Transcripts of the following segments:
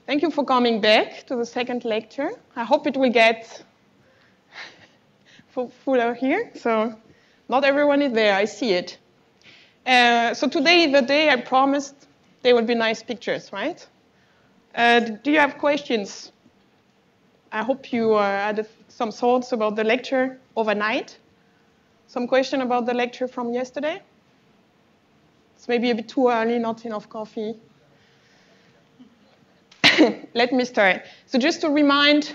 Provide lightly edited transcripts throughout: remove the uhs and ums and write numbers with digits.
Thank you for coming back to the second lecture. I hope it will get fuller here. So not everyone is there, I see it. So today, the day I promised there would be nice pictures, right? Do you have questions? I hope you had some thoughts about the lecture overnight. Some question about the lecture from yesterday? It's maybe a bit too early, not enough coffee. Let me start. So just to remind,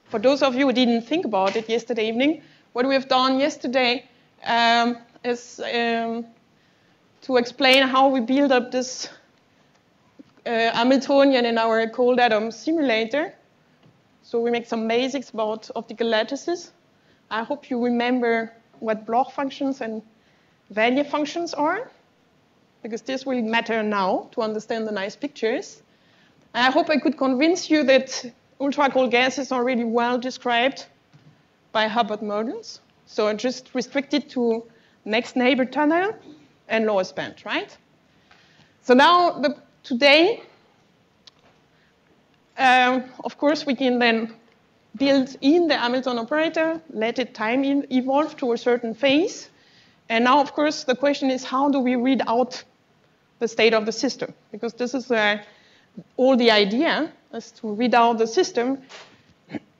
for those of you who didn't think about it yesterday evening, what we have done yesterday is to explain how we build up this Hamiltonian in our cold atom simulator. So we make some basics about optical lattices. I hope you remember what Bloch functions and Vallier functions are, because this will matter now to understand the nice pictures. I hope I could convince you that ultra-cold gases are really well described by Hubbard models. So just restricted to next neighbor tunnel and lowest band, right? So now, today, of course, we can then build in the Hamilton operator, let it time evolve to a certain phase. And now, of course, the question is, how do we read out the state of the system? Because this is all the idea, is to read out the system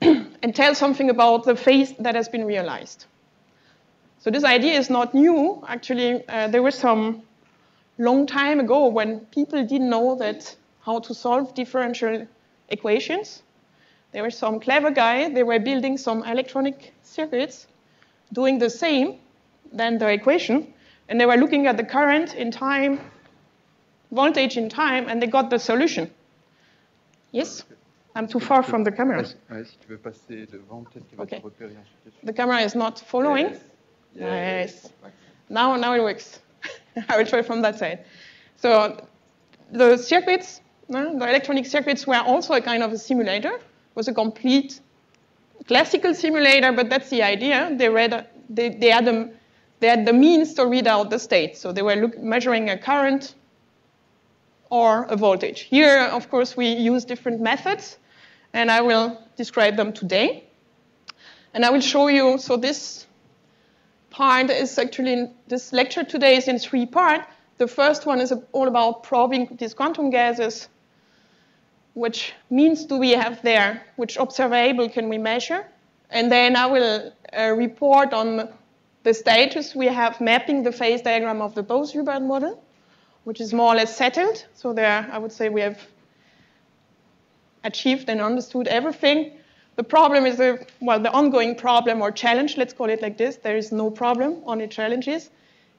and tell something about the phase that has been realized. So this idea is not new. Actually, there was some long time ago when people didn't know how to solve differential equations. There was some clever guy, they were building some electronic circuits, doing the same than the equation, and they were looking at the current in time, voltage in time, and they got the solution. Yes? I'm too far from the camera. Okay. The camera is not following? Yes. Now it works. I will try from that side. So the circuits, the electronic circuits were also a kind of a simulator. It was a complete classical simulator, but that's the idea. They had the means to read out the state. So they were measuring a current or a voltage. Here, of course, we use different methods, and I will describe them today. And I will show you, so this part is actually, this lecture today is in 3 parts. The first one is all about probing these quantum gases. Which means do we have there? Which observable can we measure? And then I will report on the status we have mapping the phase diagram of the Bose-Hubbard model, which is more or less settled. So there, I would say we have achieved and understood everything. The problem is, the ongoing problem or challenge, let's call it like this. There is no problem, only challenges,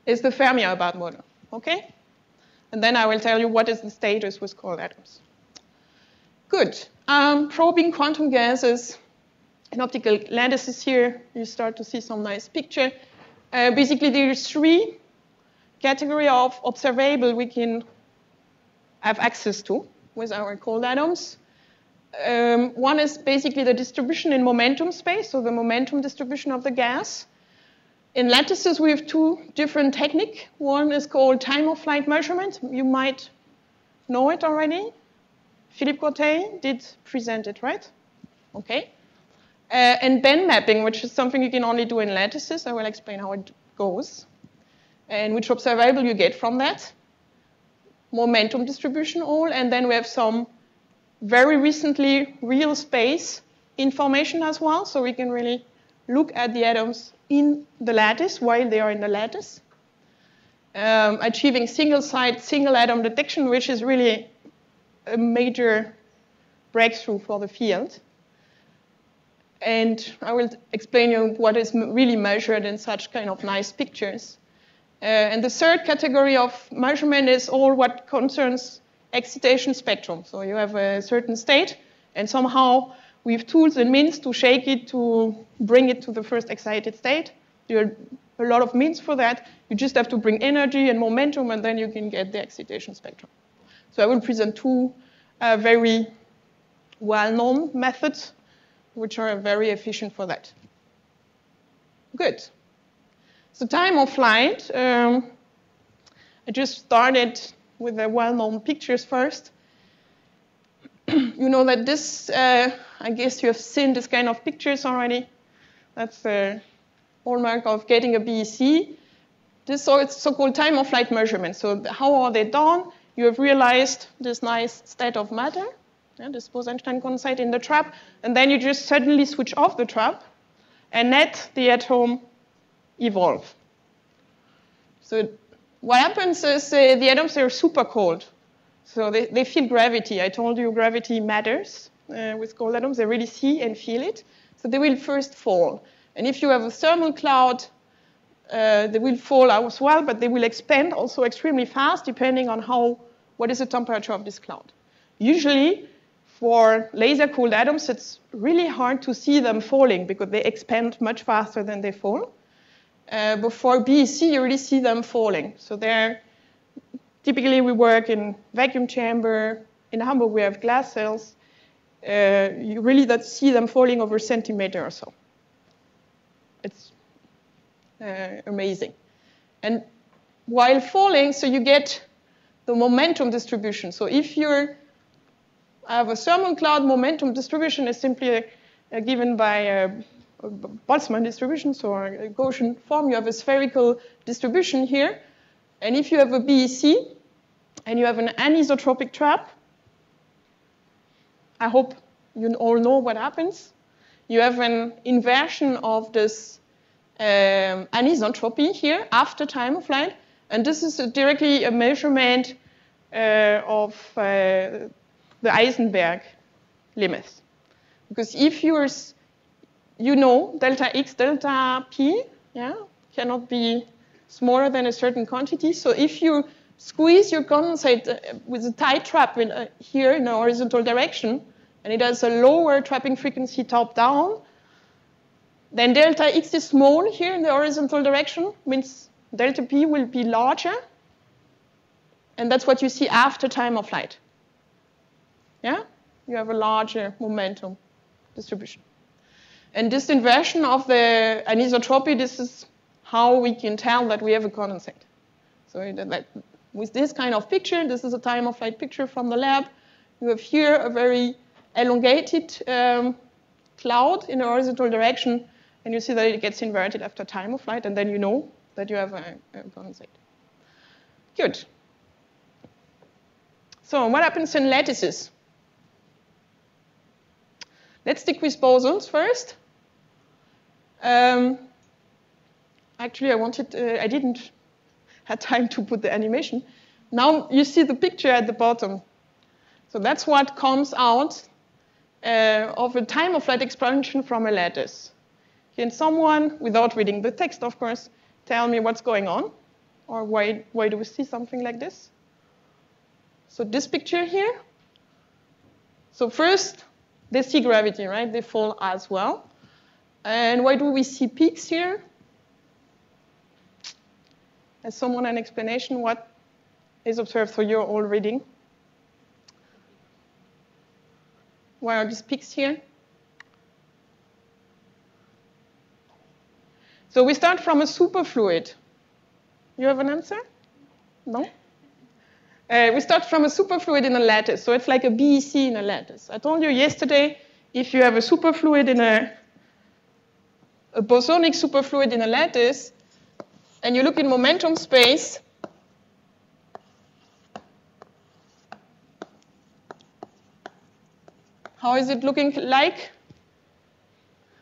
is the Fermi-Hubbard model, okay? And then I will tell you what is the status with cold atoms. Good. Probing quantum gases and optical lattices here, you start to see some nice picture. Basically, there are 3 categories of observable we can have access to with our cold atoms. One is basically the distribution in momentum space, so the momentum distribution of the gas. In lattices, we have 2 different techniques. One is called time of flight measurement. You might know it already. Philippe Courtet did present it, right? Okay. And band mapping, which is something you can only do in lattices. I will explain how it goes. And which observable you get from that. Momentum distribution all. And then we have some very recently real space information as well. So we can really look at the atoms in the lattice while they are in the lattice. Achieving single-site, single-atom detection, which is really a major breakthrough for the field. And I will explain you what is really measured in such kind of nice pictures. And the third category of measurement is all what concerns excitation spectrum. So you have a certain state, and somehow we have tools and means to shake it, to bring it to the first excited state. There are a lot of means for that. You just have to bring energy and momentum, and then you can get the excitation spectrum. So I will present 2 very well-known methods, which are very efficient for that. Good. So time of flight, I just started with the well-known pictures first. You know that this, I guess you have seen this kind of pictures already. That's the hallmark of getting a BEC. This is so-called time-of-flight measurements. So how are they done? You have realized this nice state of matter, this Bose-Einstein condensate in the trap, and then you just suddenly switch off the trap and let the atom evolve. So what happens is the atoms are super cold. So they feel gravity. I told you gravity matters with cold atoms. They really see and feel it. So they will first fall. And if you have a thermal cloud, they will fall as well, but they will expand also extremely fast depending on what is the temperature of this cloud. Usually, for laser-cooled atoms, it's really hard to see them falling because they expand much faster than they fall. But for BEC, you really see them falling. So typically we work in vacuum chamber. In Hamburg, we have glass cells. You really don't see them falling over a centimeter or so. It's amazing. And while falling, so you get the momentum distribution. So if you have a thermal cloud, momentum distribution is simply given by a Boltzmann distribution, so a Gaussian form. You have a spherical distribution here. And if you have a BEC and you have an anisotropic trap, I hope you all know what happens. You have an inversion of this anisotropy here after time of flight. And this is directly a measurement of the Eisenberg limits. Because if you know delta X, delta P, cannot be smaller than a certain quantity. So if you squeeze your condensate with a tight trap here in a horizontal direction, and it has a lower trapping frequency top down, then delta X is small here in the horizontal direction, means delta P will be larger. And that's what you see after time of flight. Yeah? You have a larger momentum distribution. And this inversion of the anisotropy, this is how we can tell that we have a condensate. So with this kind of picture, this is a time of flight picture from the lab. You have here a very elongated cloud in a horizontal direction, and you see that it gets inverted after time of flight, and then you know that you have a condensate. Good. So what happens in lattices? Let's stick with bosons first. Actually, I didn't have time to put the animation. Now you see the picture at the bottom. So that's what comes out of a time of flight expansion from a lattice. Can someone, without reading the text, of course, tell me what's going on? Or why do we see something like this? So this picture here. So first, they see gravity, right? They fall as well. And why do we see peaks here? Has someone an explanation what is observed? So you're all reading. Why are these peaks here? So we start from a superfluid. You have an answer? No? We start from a superfluid in a lattice. So it's like a BEC in a lattice. I told you yesterday, if you have a superfluid in a bosonic superfluid in a lattice, and you look in momentum space, how is it looking like?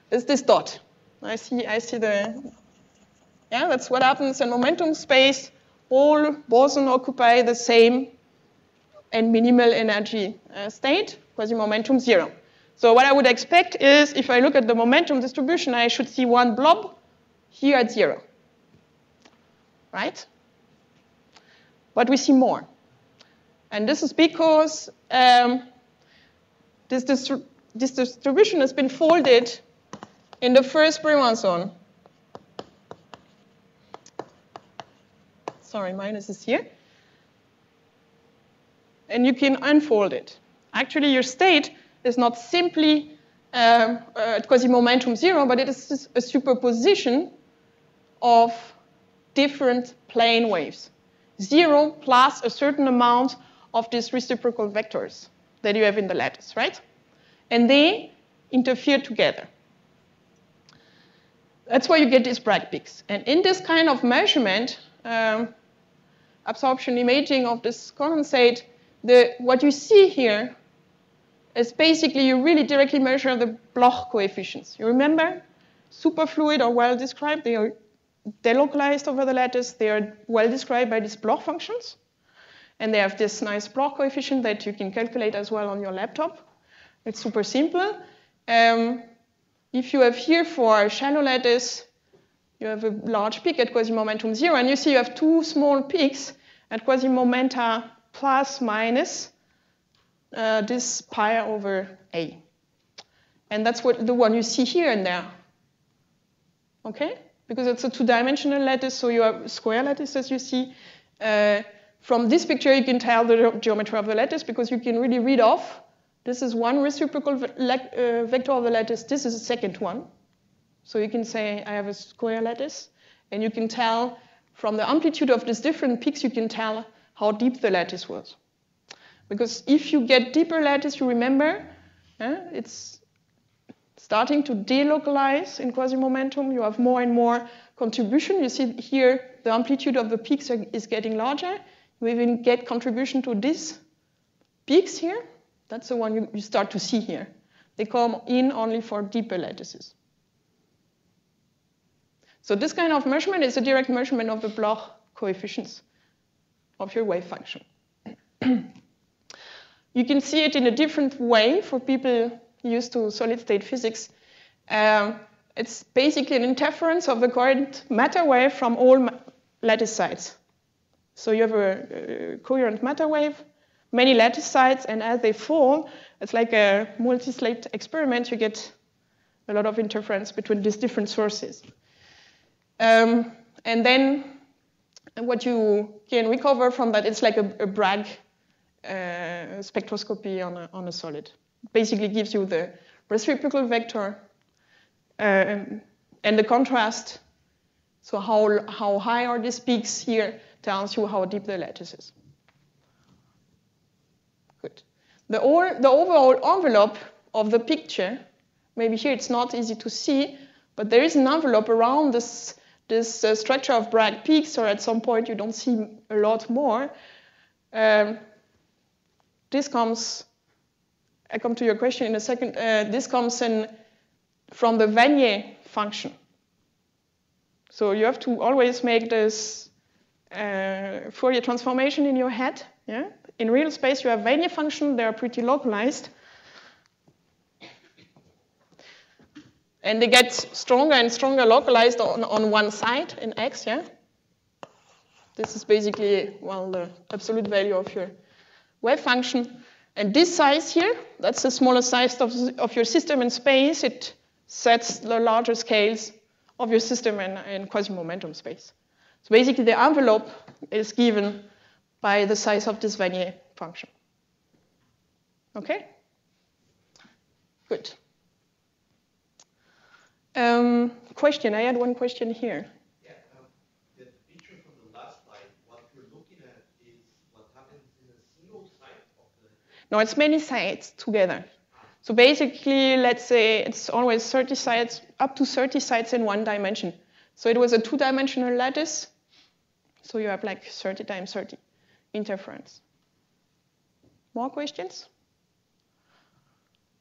It's this dot. I see the, that's what happens in momentum space. All bosons occupy the same and minimal energy state, quasi-momentum 0. So what I would expect is, if I look at the momentum distribution, I should see one blob here at 0. Right? But we see more. And this is because this distribution has been folded in the first Brillouin zone. Sorry, minus is here. And you can unfold it. Actually, your state is not simply quasi-momentum 0, but it is a superposition of different plane waves. 0 plus a certain amount of these reciprocal vectors. that you have in the lattice, right? And they interfere together. That's why you get these Bragg peaks. And in this kind of measurement, absorption imaging of this condensate, what you see here is basically you really directly measure the Bloch coefficients. You remember? Superfluid or well described, they are delocalized over the lattice. They are well described by these Bloch functions. And they have this nice Bloch coefficient that you can calculate as well on your laptop. It's super simple. If you have here for a shallow lattice, you have a large peak at quasi-momentum 0, and you see you have two small peaks at quasi-momenta plus minus this pi over A. And that's the one you see here and there. Okay? Because it's a two-dimensional lattice, so you have square lattice as you see. From this picture, you can tell the geometry of the lattice because you can really read off. This is one reciprocal vector of the lattice. This is the second one. So you can say I have a square lattice. And you can tell from the amplitude of these different peaks, you can tell how deep the lattice was. Because if you get deeper lattice, you remember, it's starting to delocalize in quasi-momentum. You have more and more contribution. You see here the amplitude of the peaks is getting larger. You even get contribution to these peaks here. That's the one you start to see here. They come in only for deeper lattices. So this kind of measurement is a direct measurement of the Bloch coefficients of your wave function. You can see it in a different way for people used to solid-state physics. It's basically an interference of the coherent matter wave from all lattice sides. So you have a coherent matter wave, many lattice sides, and as they fall, it's like a multi-slit experiment. You get a lot of interference between these different sources. And then what you can recover from that, it's like a Bragg spectroscopy on a solid. Basically gives you the reciprocal vector and the contrast. So how high are these peaks here tells you how deep the lattice is. Good. The overall envelope of the picture, maybe here it's not easy to see, but there is an envelope around this structure of Bragg peaks, or at some point you don't see a lot more. This comes, I come to your question in a second, this comes in from the Vanier function. So you have to always make this Fourier transformation in your head. Yeah? In real space, you have Vanier function. They are pretty localized. And they get stronger and stronger localized on one side in X. Yeah? This is basically, well, the absolute value of your wave function. And this size here, that's the smallest size of your system in space. It sets the larger scales of your system in quasi-momentum space. So basically, the envelope is given by the size of this Vanier function. Okay? Good. Question. I had one question here. Yeah, the picture from the last slide, what you're looking at is what happens in a single site of the... No, it's many sites together. So basically, let's say it's always 30 sites, up to 30 sites in one dimension. So it was a two-dimensional lattice. So you have like 30 times 30 interference. More questions?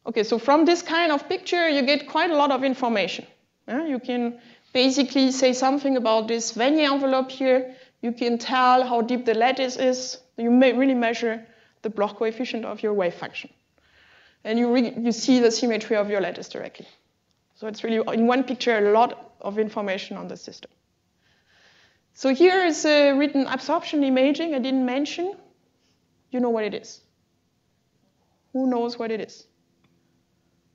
Okay, so from this kind of picture, you get quite a lot of information. You can basically say something about this Vanier envelope here. You can tell how deep the lattice is. You may really measure the Bloch coefficient of your wave function. And you see the symmetry of your lattice directly. So it's really, in one picture, a lot of information on the system. So here is written absorption imaging. I didn't mention. You know what it is. Who knows what it is?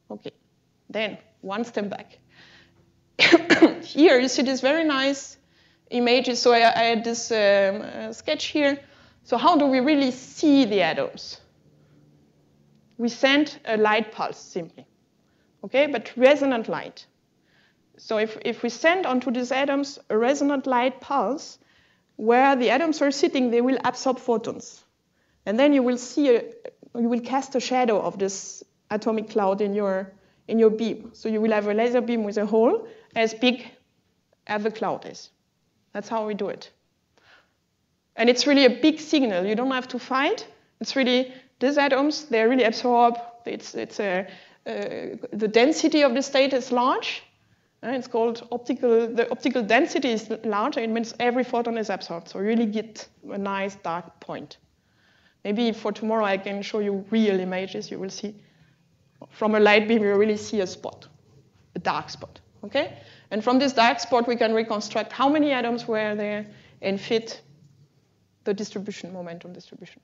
Okay, then one step back. Here you see this very nice images. So I had this sketch here. So how do we really see the atoms? We send a light pulse simply, okay, but resonant light. So if we send onto these atoms a resonant light pulse, where the atoms are sitting, they will absorb photons. And then you will see you will cast a shadow of this atomic cloud in your beam. So you will have a laser beam with a hole as big as the cloud is. That's how we do it. And it's really a big signal. You don't have to fight. It's really, these atoms, they really absorb. The density of the state is large. It's called the optical density is large. It means every photon is absorbed. So you really get a nice dark point. Maybe for tomorrow I can show you real images. You will see from a light beam, you really see a spot, a dark spot. Okay? And from this dark spot, we can reconstruct how many atoms were there and fit the distribution, momentum distribution.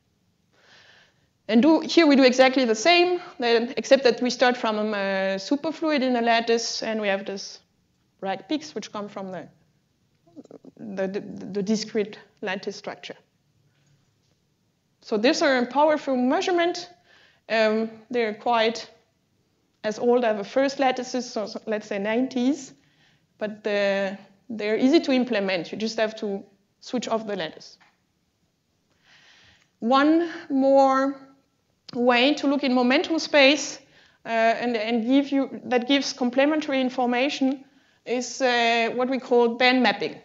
And here we do exactly the same, except that we start from a superfluid in a lattice, and we have this bright peaks which come from the discrete lattice structure. So these are a powerful measurement. They're quite as old as the first lattices, so let's say 90s, but they're easy to implement. You just have to switch off the lattice. One more way to look in momentum space that gives complementary information is what we call band mapping.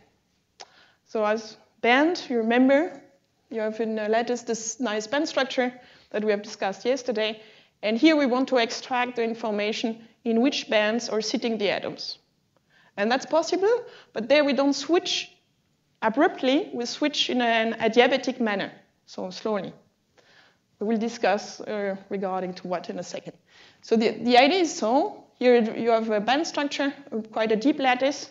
So as band, you remember, you have in a lattice this nice band structure that we have discussed yesterday. And here we want to extract the information in which bands are sitting the atoms. And that's possible, but there we don't switch abruptly. We switch in an adiabatic manner, so slowly. We will discuss regarding to what in a second. So the idea is so. Here you have a band structure, quite a deep lattice,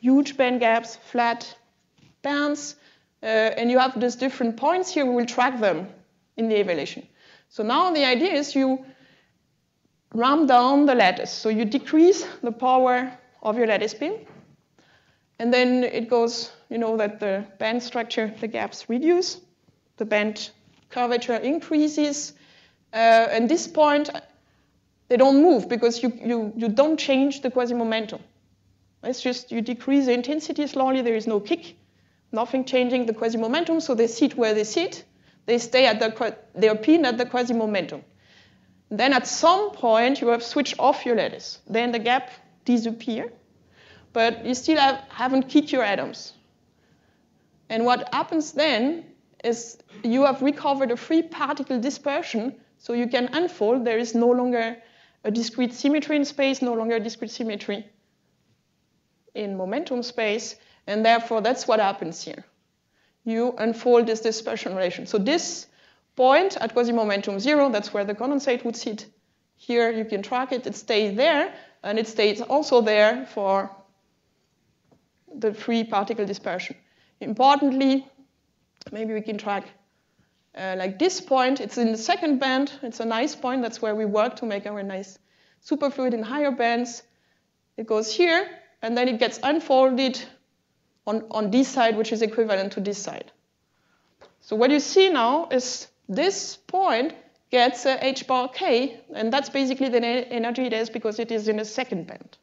huge band gaps, flat bands, and you have these different points here. We will track them in the evaluation. So now the idea is you ramp down the lattice. So you decrease the power of your lattice beam, and then it goes, you know that the band structure, the gaps reduce, the band curvature increases, and this point, they don't move because you don't change the quasi-momentum. It's just you decrease the intensity slowly, there is no kick, nothing changing the quasi-momentum, so they sit where they sit. They stay they are pinned at the quasi-momentum. Then at some point, you have switched off your lattice. Then the gap disappears, but you still haven't kicked your atoms. And what happens then is you have recovered a free particle dispersion, so you can unfold. There is no longer a discrete symmetry in space, no longer a discrete symmetry in momentum space, and therefore that's what happens here. You unfold this dispersion relation. So this point at quasi-momentum 0, that's where the condensate would sit. Here you can track it, it stays there, and it stays also there for the free particle dispersion. Importantly, maybe we can track like this point. It's in the second band. It's a nice point. That's where we work to make our nice superfluid in higher bands. It goes here, and then it gets unfolded on this side, which is equivalent to this side. So what you see now is this point gets h bar k, and that's basically the energy it has because it is in a second band.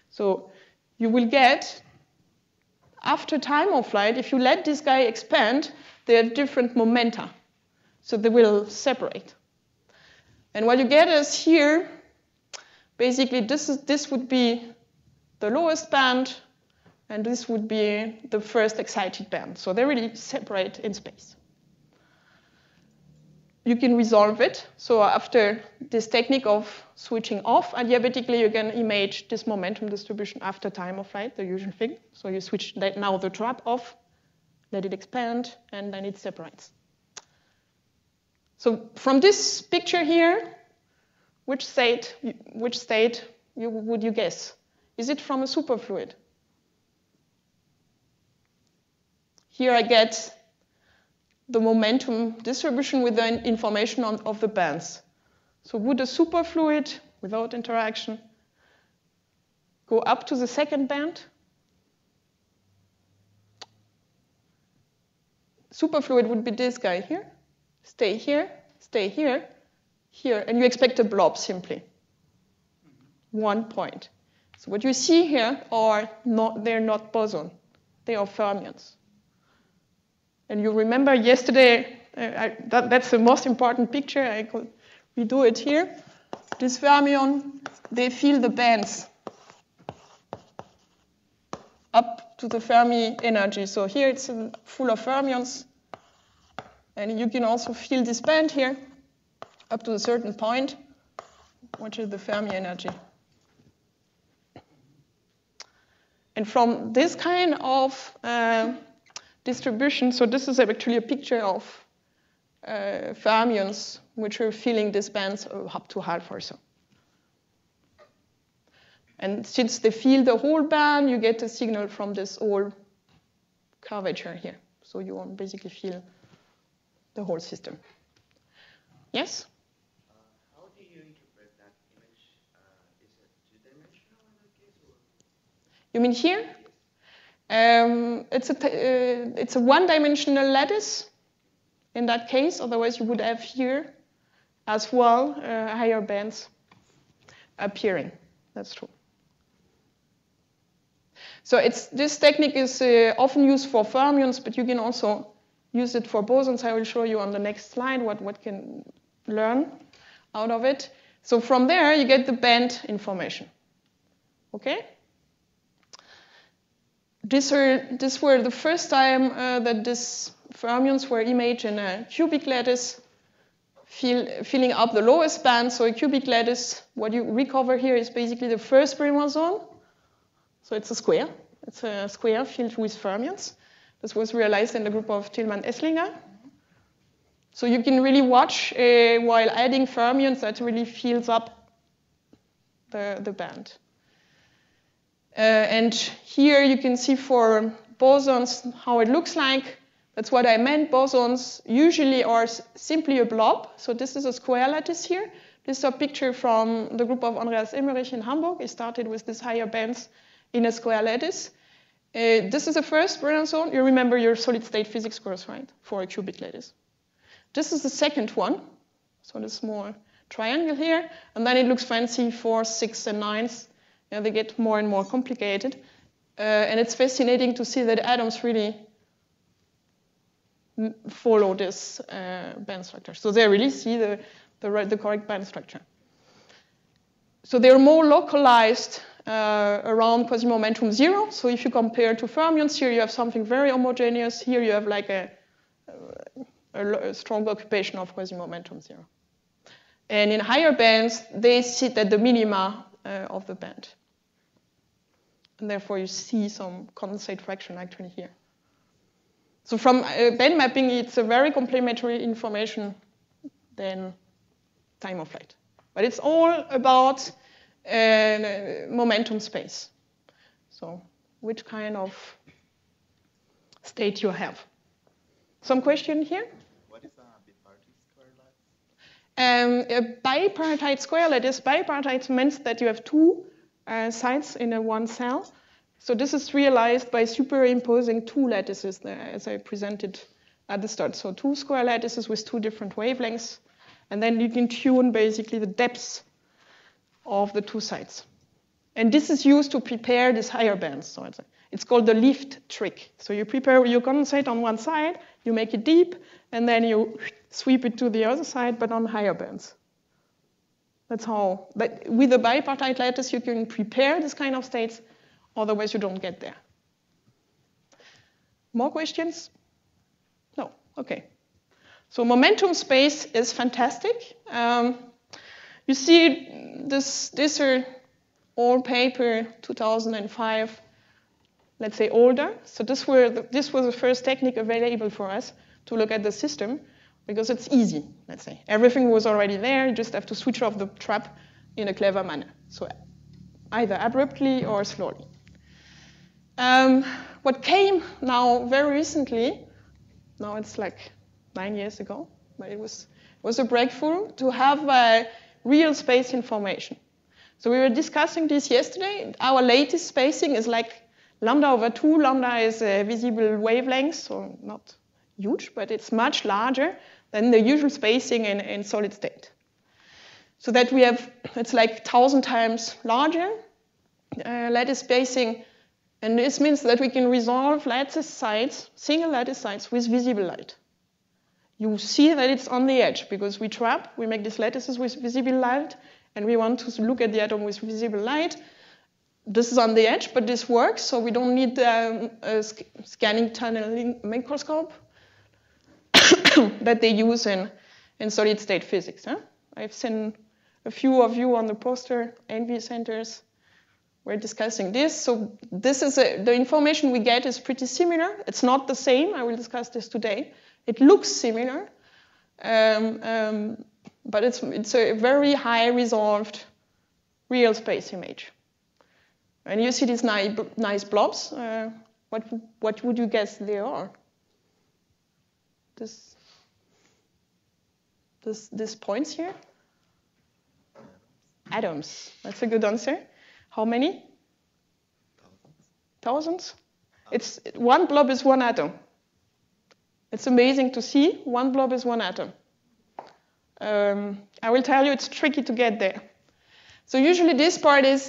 So you will get, after time of flight, if you let this guy expand, they have different momenta. So they will separate. And what you get is here, basically this would be the lowest band, and this would be the first excited band. So they really separate in space. You can resolve it. So after this technique of switching off adiabatically, you can image this momentum distribution after time of flight, the usual thing. So you switch now the trap off, let it expand, and then it separates. So from this picture here, which state would you guess? Is it from a superfluid? Here I get the momentum distribution with the information of the bands. So would a superfluid, without interaction, go up to the second band? Superfluid would be this guy here. Stay here, here, and you expect a blob simply. 1 point. So what you see here are they're not boson, they are fermions. And you remember yesterday, that's the most important picture. we do it here. This fermion, they fill the bands up to the Fermi energy. So here it's full of fermions. And you can also fill this band here up to a certain point, which is the Fermi energy. And from this kind of distribution, so this is actually a picture of fermions which are filling these bands up to half or so. And since they fill the whole band, you get a signal from this whole curvature here. So you won't basically fill the whole system. Yes? How do you interpret that image? Is it two-dimensional in that case? Or? You mean here? It's a one-dimensional lattice in that case. Otherwise, you would have here as well higher bands appearing. That's true. So this technique is often used for fermions, but you can also use it for bosons. I will show you on the next slide what can learn out of it. So from there, you get the band information. Okay? This were the first time that these fermions were imaged in a cubic lattice, filling up the lowest band. So a cubic lattice, what you recover here is basically the first Brimmer zone. So it's a square. It's a square filled with fermions. This was realized in the group of Tillman-Esslinger. So you can really watch while adding fermions that really fills up the band. And here you can see for bosons how it looks like. That's what I meant. Bosons usually are simply a blob. So this is a square lattice here. This is a picture from the group of Andreas Emmerich in Hamburg. He started with these higher bands in a square lattice. This is the first Brenner zone. You remember your solid-state physics course, right, for a cubic lattice. This is the second one. So the small triangle here. And then it looks fancy, 4s, 6s, and 9s. They get more and more complicated. And it's fascinating to see that atoms really follow this band structure. So they really see the correct band structure. So they're more localized around quasi-momentum 0. So if you compare to fermions, here you have something very homogeneous. Here you have like a strong occupation of quasi-momentum 0. And in higher bands, they sit at the minima of the band. And therefore, you see some condensate fraction actually here. So from band mapping, it's a very complementary information than time of flight. But it's all about momentum space. So which kind of state you have. Some question here? What is a bipartite square lattice? A bipartite square lattice. Bipartite means that you have two sides in one cell. So this is realized by superimposing two lattices there, as I presented at the start. So two square lattices with two different wavelengths. And then you can tune basically the depths of the two sides. And this is used to prepare these higher bands. So it's called the lift trick. So you prepare your condensate on one side, you make it deep, and then you sweep it to the other side, but on higher bands. That's how, but with a bipartite lattice, you can prepare this kind of states, otherwise you don't get there. More questions? No, okay. So momentum space is fantastic. You see this are all paper 2005, let's say older. So this was the first technique available for us to look at the system, because it's easy, let's say. Everything was already there, you just have to switch off the trap in a clever manner. So either abruptly or slowly. What came now very recently, now it's like 9 years ago, but it was a breakthrough to have real space information. So we were discussing this yesterday. Our latest spacing is like lambda over 2. Lambda is a visible wavelength, so not huge, but it's much larger than the usual spacing in solid state. So that we have, it's like 1,000 times larger lattice spacing, and this means that we can resolve lattice sites, single lattice sites, with visible light. you see that it's on the edge because we make these lattices with visible light, and we want to look at the atom with visible light. This is on the edge, but this works, so we don't need a scanning tunneling microscope that they use in solid-state physics. Huh? I've seen a few of you on the poster, Envy Centers. We're discussing this. So this is the information we get is pretty similar. It's not the same. I will discuss this today. It looks similar, but it's a very high resolved real space image. And you see these nice blobs. What would you guess they are? These points here? Atoms. That's a good answer. How many? Thousands. One blob is one atom. It's amazing to see. One blob is one atom. I will tell you it's tricky to get there. So usually this part is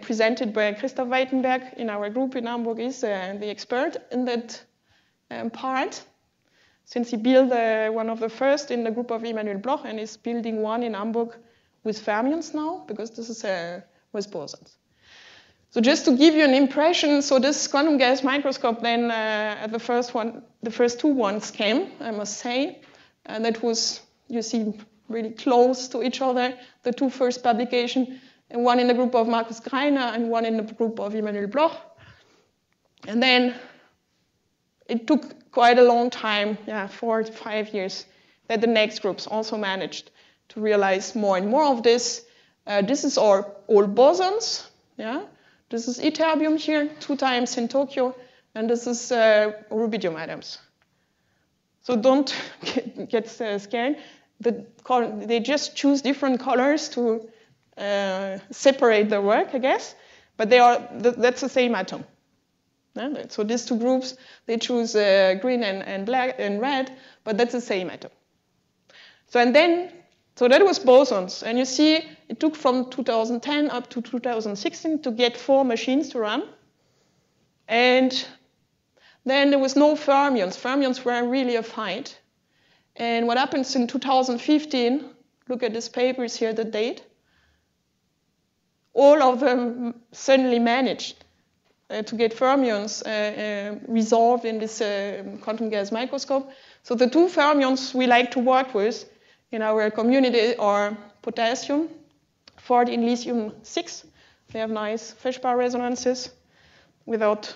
presented by Christoph Weitenberg in our group in Hamburg. Is the expert in that part, since he built one of the first in the group of Emanuel Bloch and is building one in Hamburg with fermions now, because this is with bosons. So just to give you an impression, so this quantum gas microscope then, the first two ones came, I must say, and that was, you see, really close to each other, the two first publications, and one in the group of Markus Greiner and one in the group of Emanuel Bloch. And then it took quite a long time, 4 to 5 years, that the next groups also managed to realize more and more of this. This is all bosons. Yeah? This is ytterbium here, 2 times in Tokyo, and this is rubidium atoms. So don't get scared. They just choose different colors to separate the work, I guess, but that's the same atom. Yeah? So these two groups, they choose green and black and red, but that's the same atom. So that was bosons, and you see it took from 2010 up to 2016 to get 4 machines to run. And then there was no fermions. Fermions were really a fight. And what happens in 2015, look at these papers here, the date, all of them suddenly managed to get fermions resolved in this quantum gas microscope. So the 2 fermions we like to work with in our community are potassium, 14 lithium-6. They have nice Feshbach resonances without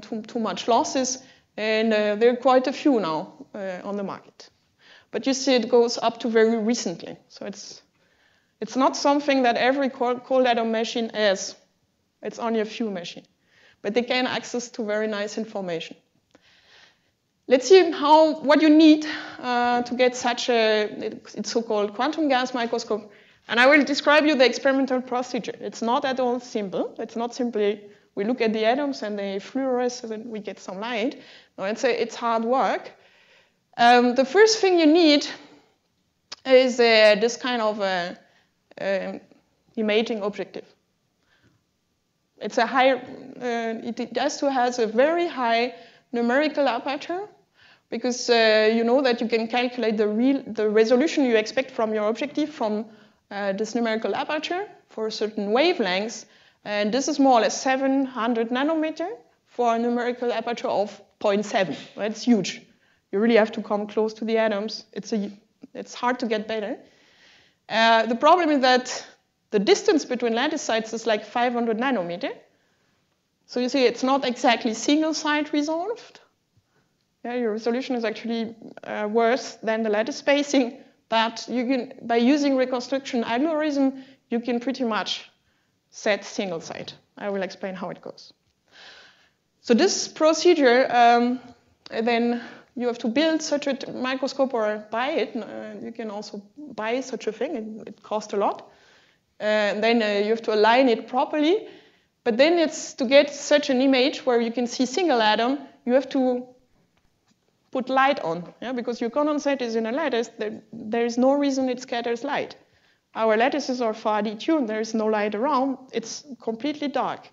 too much losses, and there are quite a few now on the market. But you see it goes up to very recently. So it's not something that every cold atom machine has. It's only a few machines. But they can access to very nice information. Let's see what you need to get such a so-called quantum gas microscope. And I will describe you the experimental procedure. It's not at all simple. It's not simply we look at the atoms and they fluoresce and we get some light. No, it's hard work. The first thing you need is this kind of imaging objective. It's it has to have a very high numerical aperture, because you know that you can calculate the resolution you expect from your objective from this numerical aperture for certain wavelengths, and this is more or less 700 nanometer for a numerical aperture of 0.7. That's huge. You really have to come close to the atoms. It's hard to get better. The problem is that the distance between lattice sites is like 500 nanometer. So you see, it's not exactly single-site resolved. Yeah, your resolution is actually worse than the lattice spacing, but you can, by using reconstruction algorithm, you can pretty much set single-site. I will explain how it goes. So this procedure, then you have to build such a microscope or buy it. You can also buy such a thing. It costs a lot. And then you have to align it properly. But then it's to get such an image where you can see single atom, you have to put light on, because your condensate is in a lattice. There is no reason it scatters light. Our lattices are far detuned. There is no light around. It's completely dark.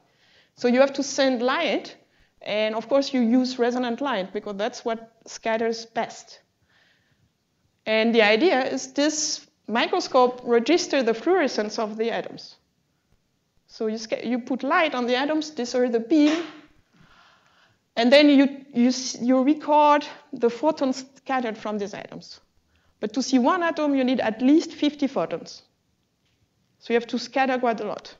So you have to send light. And of course, you use resonant light, because that's what scatters best. And the idea is this microscope registers the fluorescence of the atoms. So you put light on the atoms, these are the beam, and then you record the photons scattered from these atoms. But to see one atom, you need at least 50 photons. So you have to scatter quite a lot.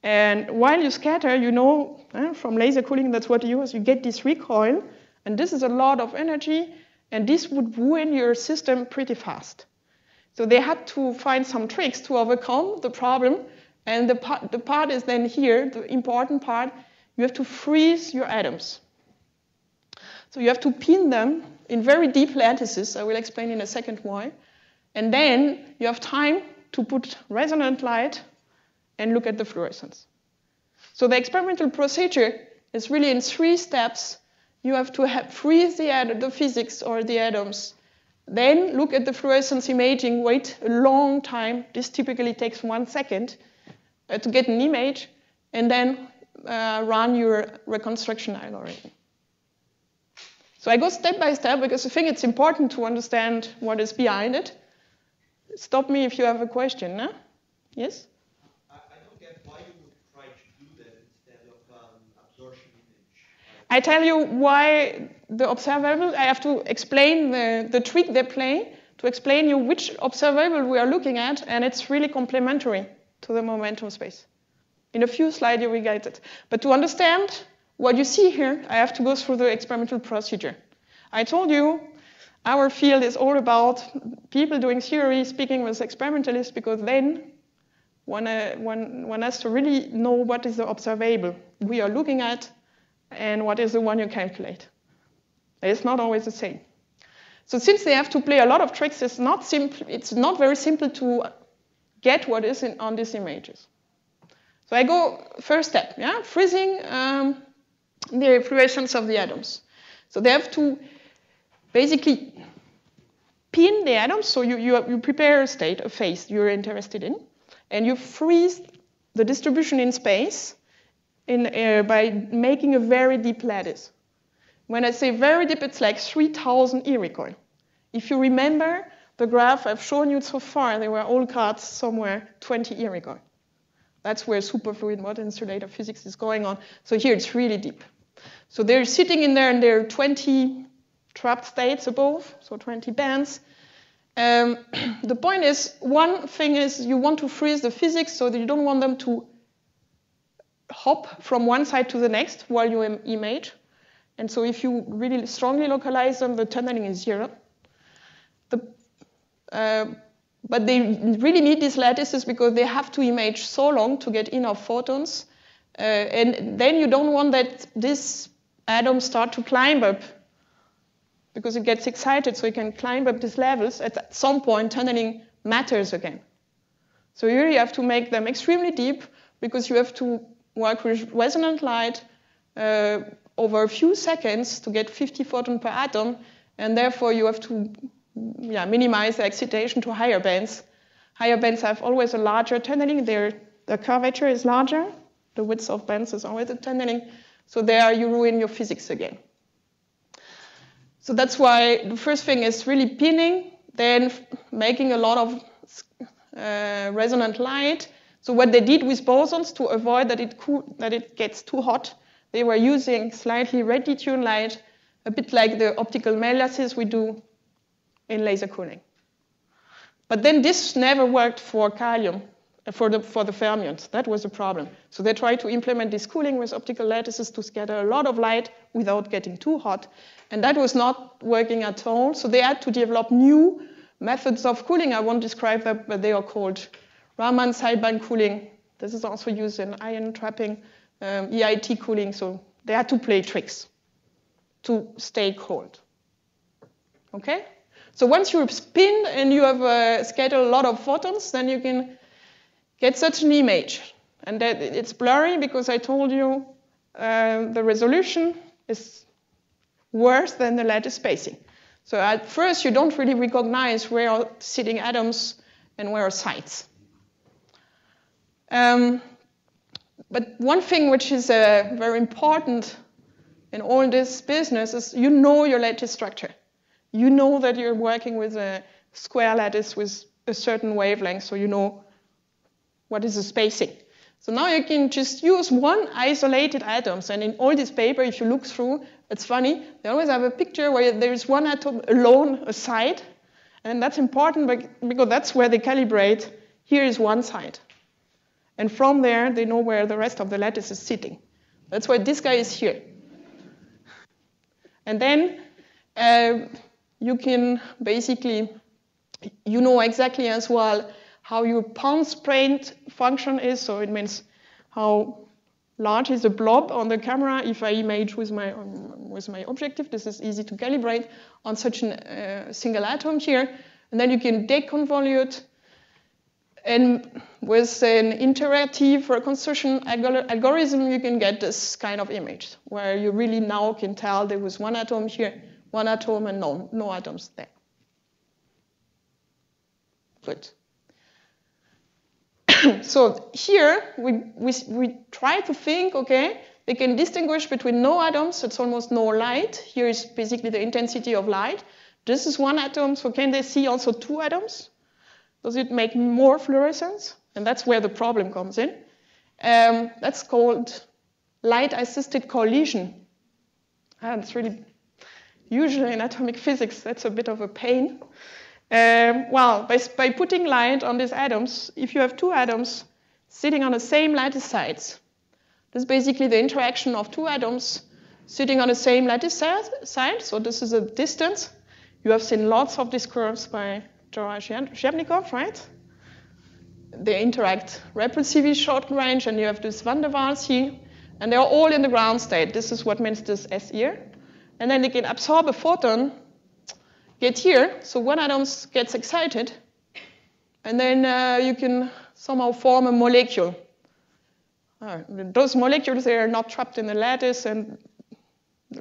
And while you scatter, you know, from laser cooling, that's what you use, you get this recoil, and this is a lot of energy, and this would ruin your system pretty fast. So they had to find some tricks to overcome the problem, and the part is then here, the important part, you have to freeze your atoms. So you have to pin them in very deep lattices, I will explain in a second why, and then you have time to put resonant light and look at the fluorescence. So the experimental procedure is really in 3 steps. You have to freeze the physics or the atoms, then look at the fluorescence imaging, wait a long time, this typically takes 1 second to get an image, and then run your reconstruction algorithm. So I go step by step because I think it's important to understand what is behind it. Stop me if you have a question, no? Yes? I don't get why you would try to do that instead of absorption image. I tell you why the observable, I have to explain the trick they play to explain you which observable we are looking at, and it's really complementary to the momentum space. In a few slides you will get it. But to understand what you see here, I have to go through the experimental procedure. I told you our field is all about people doing theory, speaking with experimentalists, because then one has to really know what is the observable we are looking at and what is the one you calculate. It's not always the same. So since they have to play a lot of tricks, it's not very simple to get what is on these images. So I go first step, freezing the fluorescence of the atoms. So they have to basically pin the atoms, so you prepare a state, a phase you're interested in, and you freeze the distribution in space by making a very deep lattice. When I say very deep, it's like 3,000 E recoil. If you remember the graph I've shown you so far, they were all cut somewhere 20 E recoil. That's where superfluid model insulator physics is going on. So here it's really deep. So they're sitting in there, and there are 20 trapped states above, so 20 bands. The point is, one thing is you want to freeze the physics so that you don't want them to hop from one side to the next while you image. And so if you really strongly localize them, the tunneling is 0. But they really need these lattices because they have to image so long to get enough photons. And then you don't want that this atom start to climb up because it gets excited, so it can climb up these levels. At some point, tunneling matters again. So here you have to make them extremely deep because you have to work with resonant light over a few seconds to get 50 photons per atom, and therefore you have to minimize the excitation to higher bands. Higher bands have always a larger tunneling. The curvature is larger. The width of bands is always a tunneling. So there you ruin your physics again. So that's why the first thing is really pinning, then making a lot of resonant light. So what they did with bosons to avoid that it gets too hot, they were using slightly red detuned light, a bit like the optical lattices we do in laser cooling. But then this never worked for Kalium, for the fermions. That was the problem. So they tried to implement this cooling with optical lattices to scatter a lot of light without getting too hot. And that was not working at all. So they had to develop new methods of cooling. I won't describe them, but they are called Raman sideband cooling. This is also used in ion trapping, EIT cooling. So they had to play tricks to stay cold. Okay? So once you spin and you have scattered a lot of photons, then you can get such an image. And that it's blurry because I told you the resolution is worse than the lattice spacing. So at first you don't really recognize where are sitting atoms and where are sites. But one thing which is very important in all this business is you know your lattice structure. you know that you're working with a square lattice with a certain wavelength, so you know what is the spacing. So now you can just use one isolated atoms, and in all this paper, if you look through, it's funny, they always have a picture where there's one atom alone aside, and that's important because that's where they calibrate. Here is one side. And from there, they know where the rest of the lattice is sitting. That's why this guy is here. And then you can basically, you know exactly as well how your Pound-Spraint function is. So it means how large is the blob on the camera. If I image with my objective, this is easy to calibrate on such a single atom here. And then you can deconvolute. And with an iterative reconstruction algorithm, you can get this kind of image, where you really now can tell there was one atom here, one atom, and no atoms there. Good. So here, we try to think, okay, they can distinguish between no atoms, it's almost no light. Here is basically the intensity of light. This is one atom, so can they see also two atoms? Does it make more fluorescence? And that's where the problem comes in. That's called light-assisted collision. And it's really, usually in atomic physics, that's a bit of a pain. Well, by putting light on these atoms, if you have two atoms sitting on the same lattice sides, this is basically the interaction of two atoms sitting on the same lattice side. So this is a distance. You have seen lots of these curves by Zherbnikov, right? They interact repulsively short range, and you have this van der Waals here, and they're all in the ground state. This is what means this S here. And then they can absorb a photon, get here, so one atom gets excited, and then you can somehow form a molecule. Those molecules, they are not trapped in the lattice and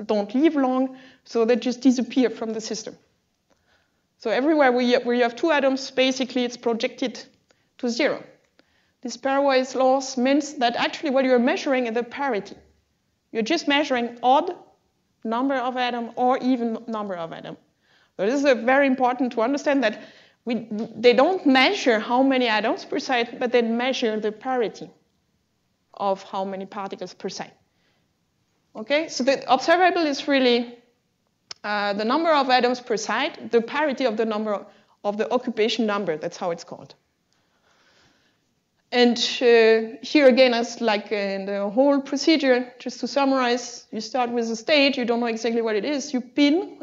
don't live long, so they just disappear from the system. So everywhere where you have two atoms, basically it's projected to zero. This pairwise loss means that actually what you're measuring is the parity. You're just measuring odd number of atoms or even number of atoms. So this is very important to understand that they don't measure how many atoms per side, but they measure the parity of how many particles per side. Okay, so the observable is really the number of atoms per side, the parity of the number of the occupation number, that's how it's called. And here again, as like in the whole procedure, just to summarize, you start with a state, you don't know exactly what it is, you pin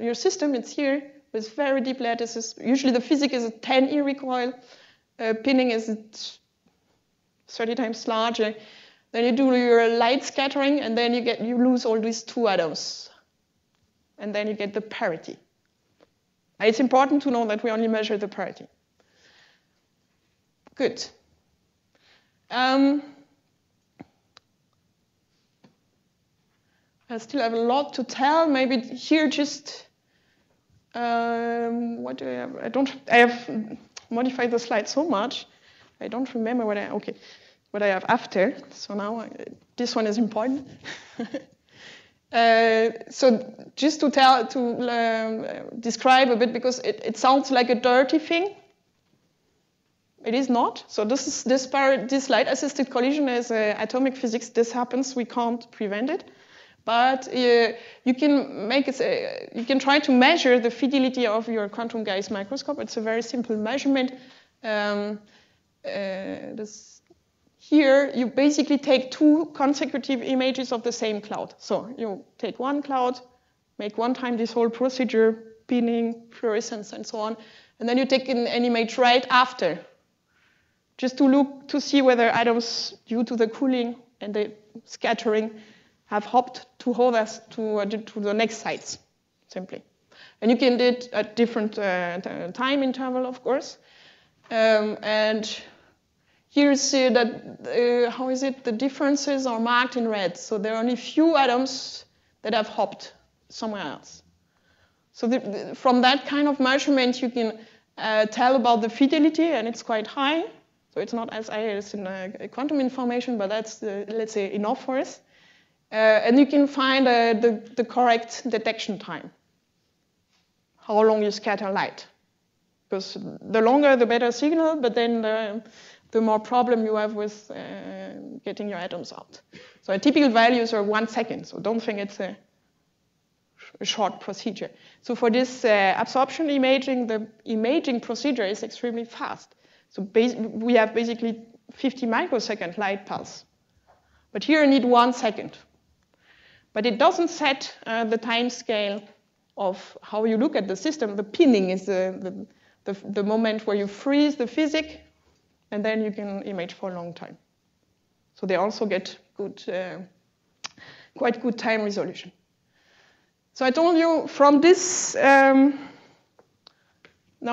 your system, it's here, with very deep lattices. Usually the physics is a 10 E recoil, pinning is 30 times larger. Then you do your light scattering, and then you lose all these two atoms. And then you get the parity. It's important to know that we only measure the parity. Good. I still have a lot to tell. Maybe here just, what do I have? I have modified the slide so much. I don't remember what I have after. So now this one is important. So just to describe a bit, because it sounds like a dirty thing. It is not. So this light-assisted collision is atomic physics. This happens. We can't prevent it. But you can you can try to measure the fidelity of your quantum Gauss microscope. It's a very simple measurement. Here, you basically take two consecutive images of the same cloud. So you take one cloud, make one time this whole procedure, pinning, fluorescence, and so on, and then you take an image right after, just to look to see whether atoms, due to the cooling and the scattering, have hopped to the next sites, simply. And you can do it at different time interval, of course. And here you see that, the differences are marked in red. So there are only few atoms that have hopped somewhere else. So from that kind of measurement, you can tell about the fidelity, and it's quite high. So it's not as high as in quantum information, but that's, let's say, enough for us. And you can find the correct detection time. how long you scatter light. Because the longer, the better signal, but then the more problem you have with getting your atoms out. So typical values are 1 second, so don't think it's a short procedure. So for this absorption imaging, the imaging procedure is extremely fast. So we have basically 50 microsecond light pulse. But here you need 1 second. But it doesn't set the time scale of how you look at the system. The pinning is the moment where you freeze the physics, and then you can image for a long time. So they also get good, quite good time resolution. So I told you from this, now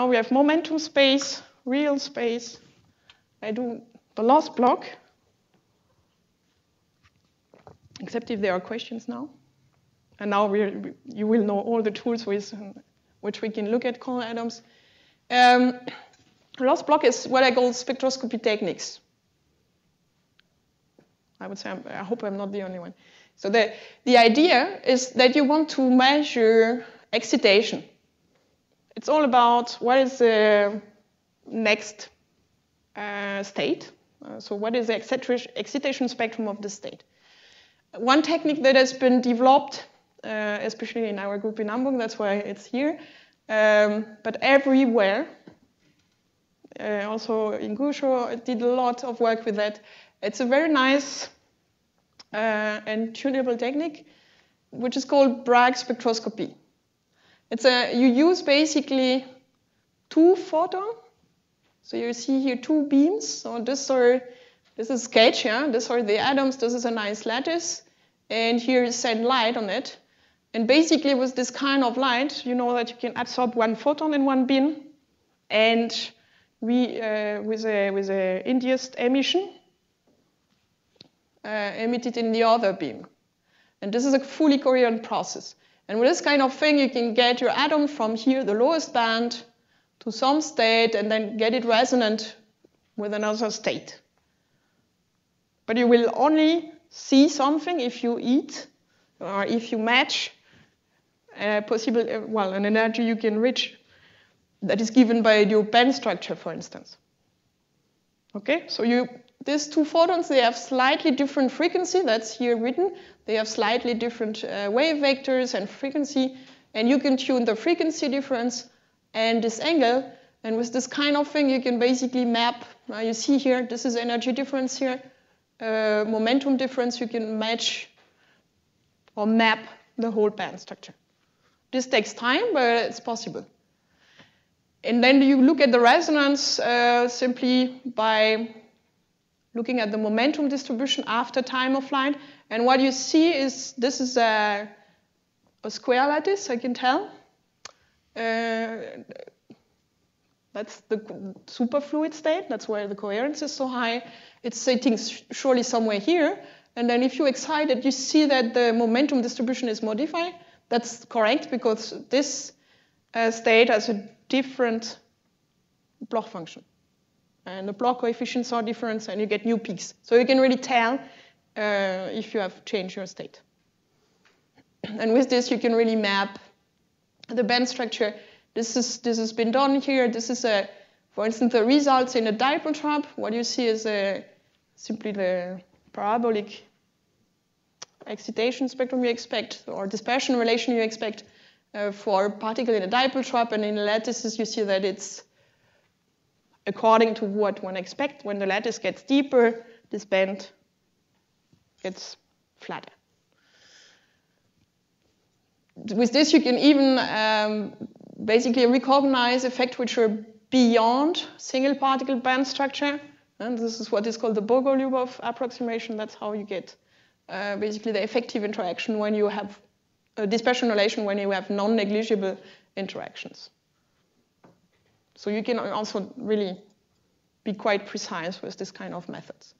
we have momentum space, real space. I do the last block, except if there are questions now. And now you will know all the tools with which we can look at color atoms. The last block is what I call spectroscopy techniques. I would say, I hope I'm not the only one. So the idea is that you want to measure excitation. It's all about what is the next state. So what is the excitation spectrum of the state? One technique that has been developed, especially in our group in Hamburg, that's why it's here, but everywhere, also in Gusho, did a lot of work with that. It's a very nice and tunable technique, which is called Bragg spectroscopy. You use basically 2 photons. So you see here 2 beams. So this is a sketch, yeah? These are the atoms. This is a nice lattice. And here is send light on it. And basically with this kind of light, you know that you can absorb 1 photon in 1 beam. And with a induced emission, emit it in the other beam. And this is a fully coherent process. And with this kind of thing, you can get your atom from here, the lowest band, to some state, and then get it resonant with another state. But you will only see something if you eat, or if you match an energy you can reach that is given by your band structure, for instance. Okay, so these 2 photons, they have slightly different frequency, that's here written. They have slightly different wave vectors and frequency, and you can tune the frequency difference and this angle, and with this kind of thing, you can basically map. Now you see here, this is energy difference here, momentum difference, you can match or map the whole band structure. This takes time, but it's possible. And then you look at the resonance simply by looking at the momentum distribution after time of flight. And what you see is, this is a square lattice, I can tell. That's the superfluid state. That's where the coherence is so high. It's sitting surely somewhere here. And then if you excite it, you see that the momentum distribution is modified. That's correct, because this state has a different Bloch function. And the Bloch coefficients are different, and you get new peaks. So you can really tell if you have changed your state. And with this, you can really map the band structure. This has been done here. This is, for instance, the results in a dipole trap. What you see is simply the parabolic excitation spectrum you expect, or dispersion relation you expect for a particle in a dipole trap. And in the lattices, you see that it's according to what one expects. When the lattice gets deeper, this band gets flatter. With this, you can even basically recognize effects which are beyond single particle band structure. And this is what is called the Bogoliubov approximation. That's how you get basically the effective interaction when you have a dispersion relation, when you have non-negligible interactions. So you can also really be quite precise with this kind of methods.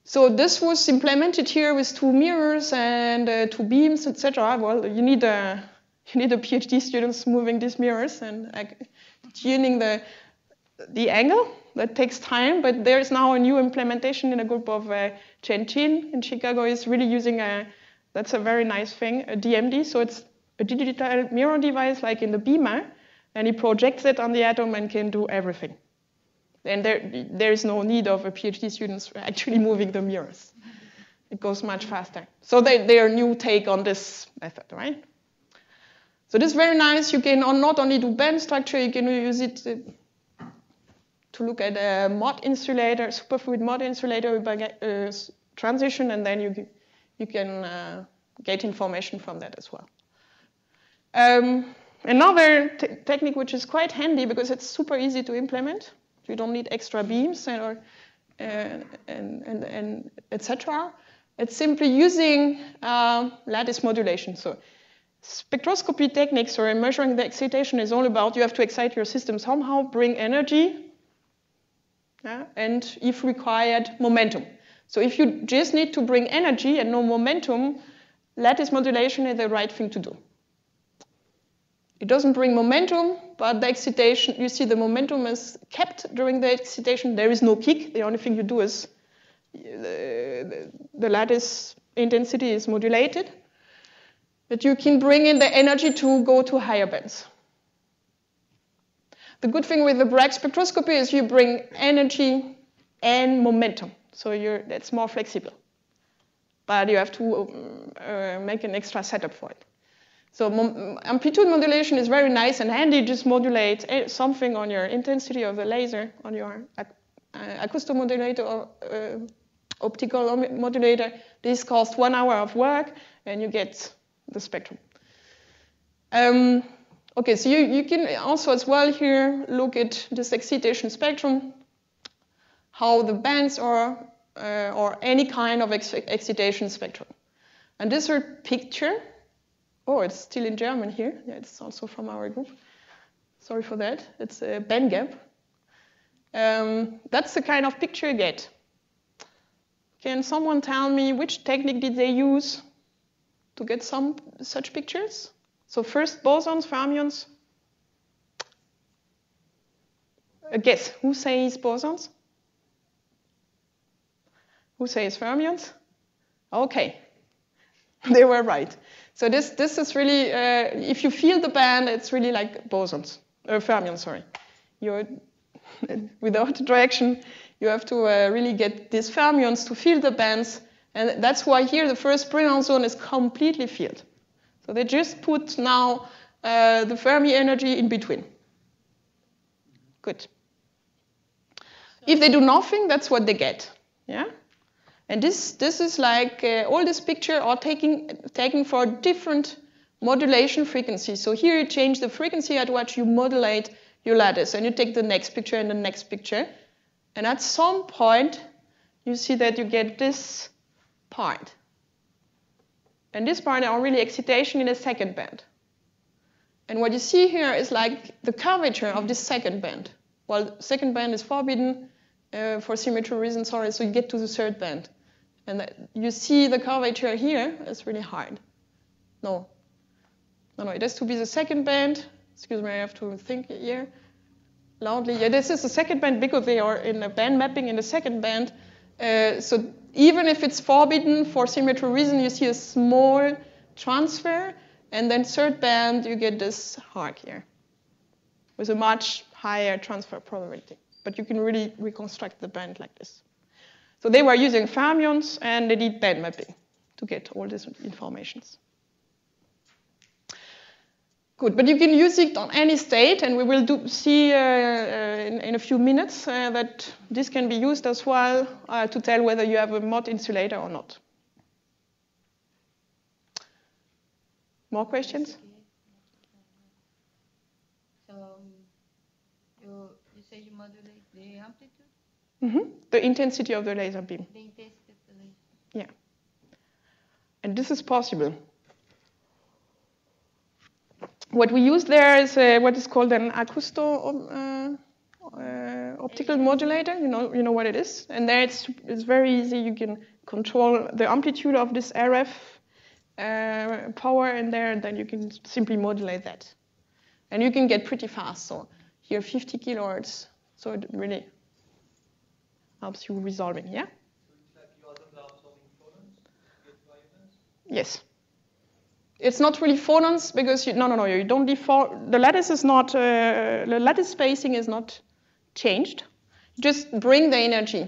So this was implemented here with 2 mirrors and 2 beams, etc. Well, you need a PhD students moving these mirrors and tuning the angle. That takes time, but there is now a new implementation in a group of Chen Chin in Chicago is really using that's a very nice thing, a DMD. So it's a digital mirror device like in the beamer, and he projects it on the atom and can do everything. And there is no need of a PhD students actually moving the mirrors. It goes much faster. So they are a new take on this method, right? So this is very nice. You can not only do band structure, you can use it to look at a mod insulator, superfluid mod insulator by transition, and then you can get information from that as well. Another technique which is quite handy because it's super easy to implement. You don't need extra beams and etc. It's simply using lattice modulation. So spectroscopy techniques or measuring the excitation is all about you have to excite your system somehow, bring energy, and if required, momentum. So if you just need to bring energy and no momentum, lattice modulation is the right thing to do. It doesn't bring momentum, but the excitation, you see the momentum is kept during the excitation. There is no kick. The only thing you do is the lattice intensity is modulated. But you can bring in the energy to go to higher bands. The good thing with the Bragg spectroscopy is you bring energy and momentum. So that's more flexible. But you have to make an extra setup for it. So amplitude modulation is very nice and handy. Just modulate something on your intensity of the laser, on your acousto-modulator or optical modulator. This costs 1 hour of work, and you get the spectrum. Okay, so you can also as well here look at this excitation spectrum, how the bands are, or any kind of excitation spectrum. And this is a picture. Oh, it's still in German here. Yeah, it's also from our group. Sorry for that. It's a band gap. That's the kind of picture you get. Can someone tell me which technique did they use to get some such pictures? So first, bosons, fermions. A guess. Who says bosons? Who says fermions? Okay. They were right. So this is really, if you feel the band, it's really like bosons, fermions, sorry. You're, without direction, you have to really get these fermions to feel the bands, and that's why here the first Brillouin zone is completely filled. So they just put now the Fermi energy in between. Good. If they do nothing, that's what they get, yeah? And this is like all this picture are taken for different modulation frequencies. So here you change the frequency at which you modulate your lattice, and you take the next picture and the next picture. And at some point, you see that you get this part. And this part are really excitation in the second band. And what you see here is like the curvature of this second band. Well, the second band is forbidden for symmetry reasons, sorry, so you get to the third band. And you see the curvature here is really hard. No, it has to be the second band. Excuse me, I have to think here loudly. Yeah, this is the second band because they are in a band mapping in the second band. So even if it's forbidden for symmetry reason, you see a small transfer, and then third band, you get this arc here with a much higher transfer probability. But you can really reconstruct the band like this. So they were using fermions, and they did band mapping to get all these informations. Good, but you can use it on any state, and we will see in a few minutes that this can be used as well to tell whether you have a mod insulator or not. More questions? So you say you modulate the amplitude? Mm-hmm. The intensity of the laser beam. The intensity of the laser. Yeah. And this is possible. What we use there is what is called an acousto-optical modulator. You know what it is. And there it's very easy. You can control the amplitude of this RF power in there, and then you can simply modulate that. And you can get pretty fast. So here 50 kilohertz. So it really helps you resolving, yeah? So it's like you are absorbing photons to get wavelengths? Yes. It's not really phonons because you don't default. The lattice is not the lattice spacing is not changed. You just bring the energy.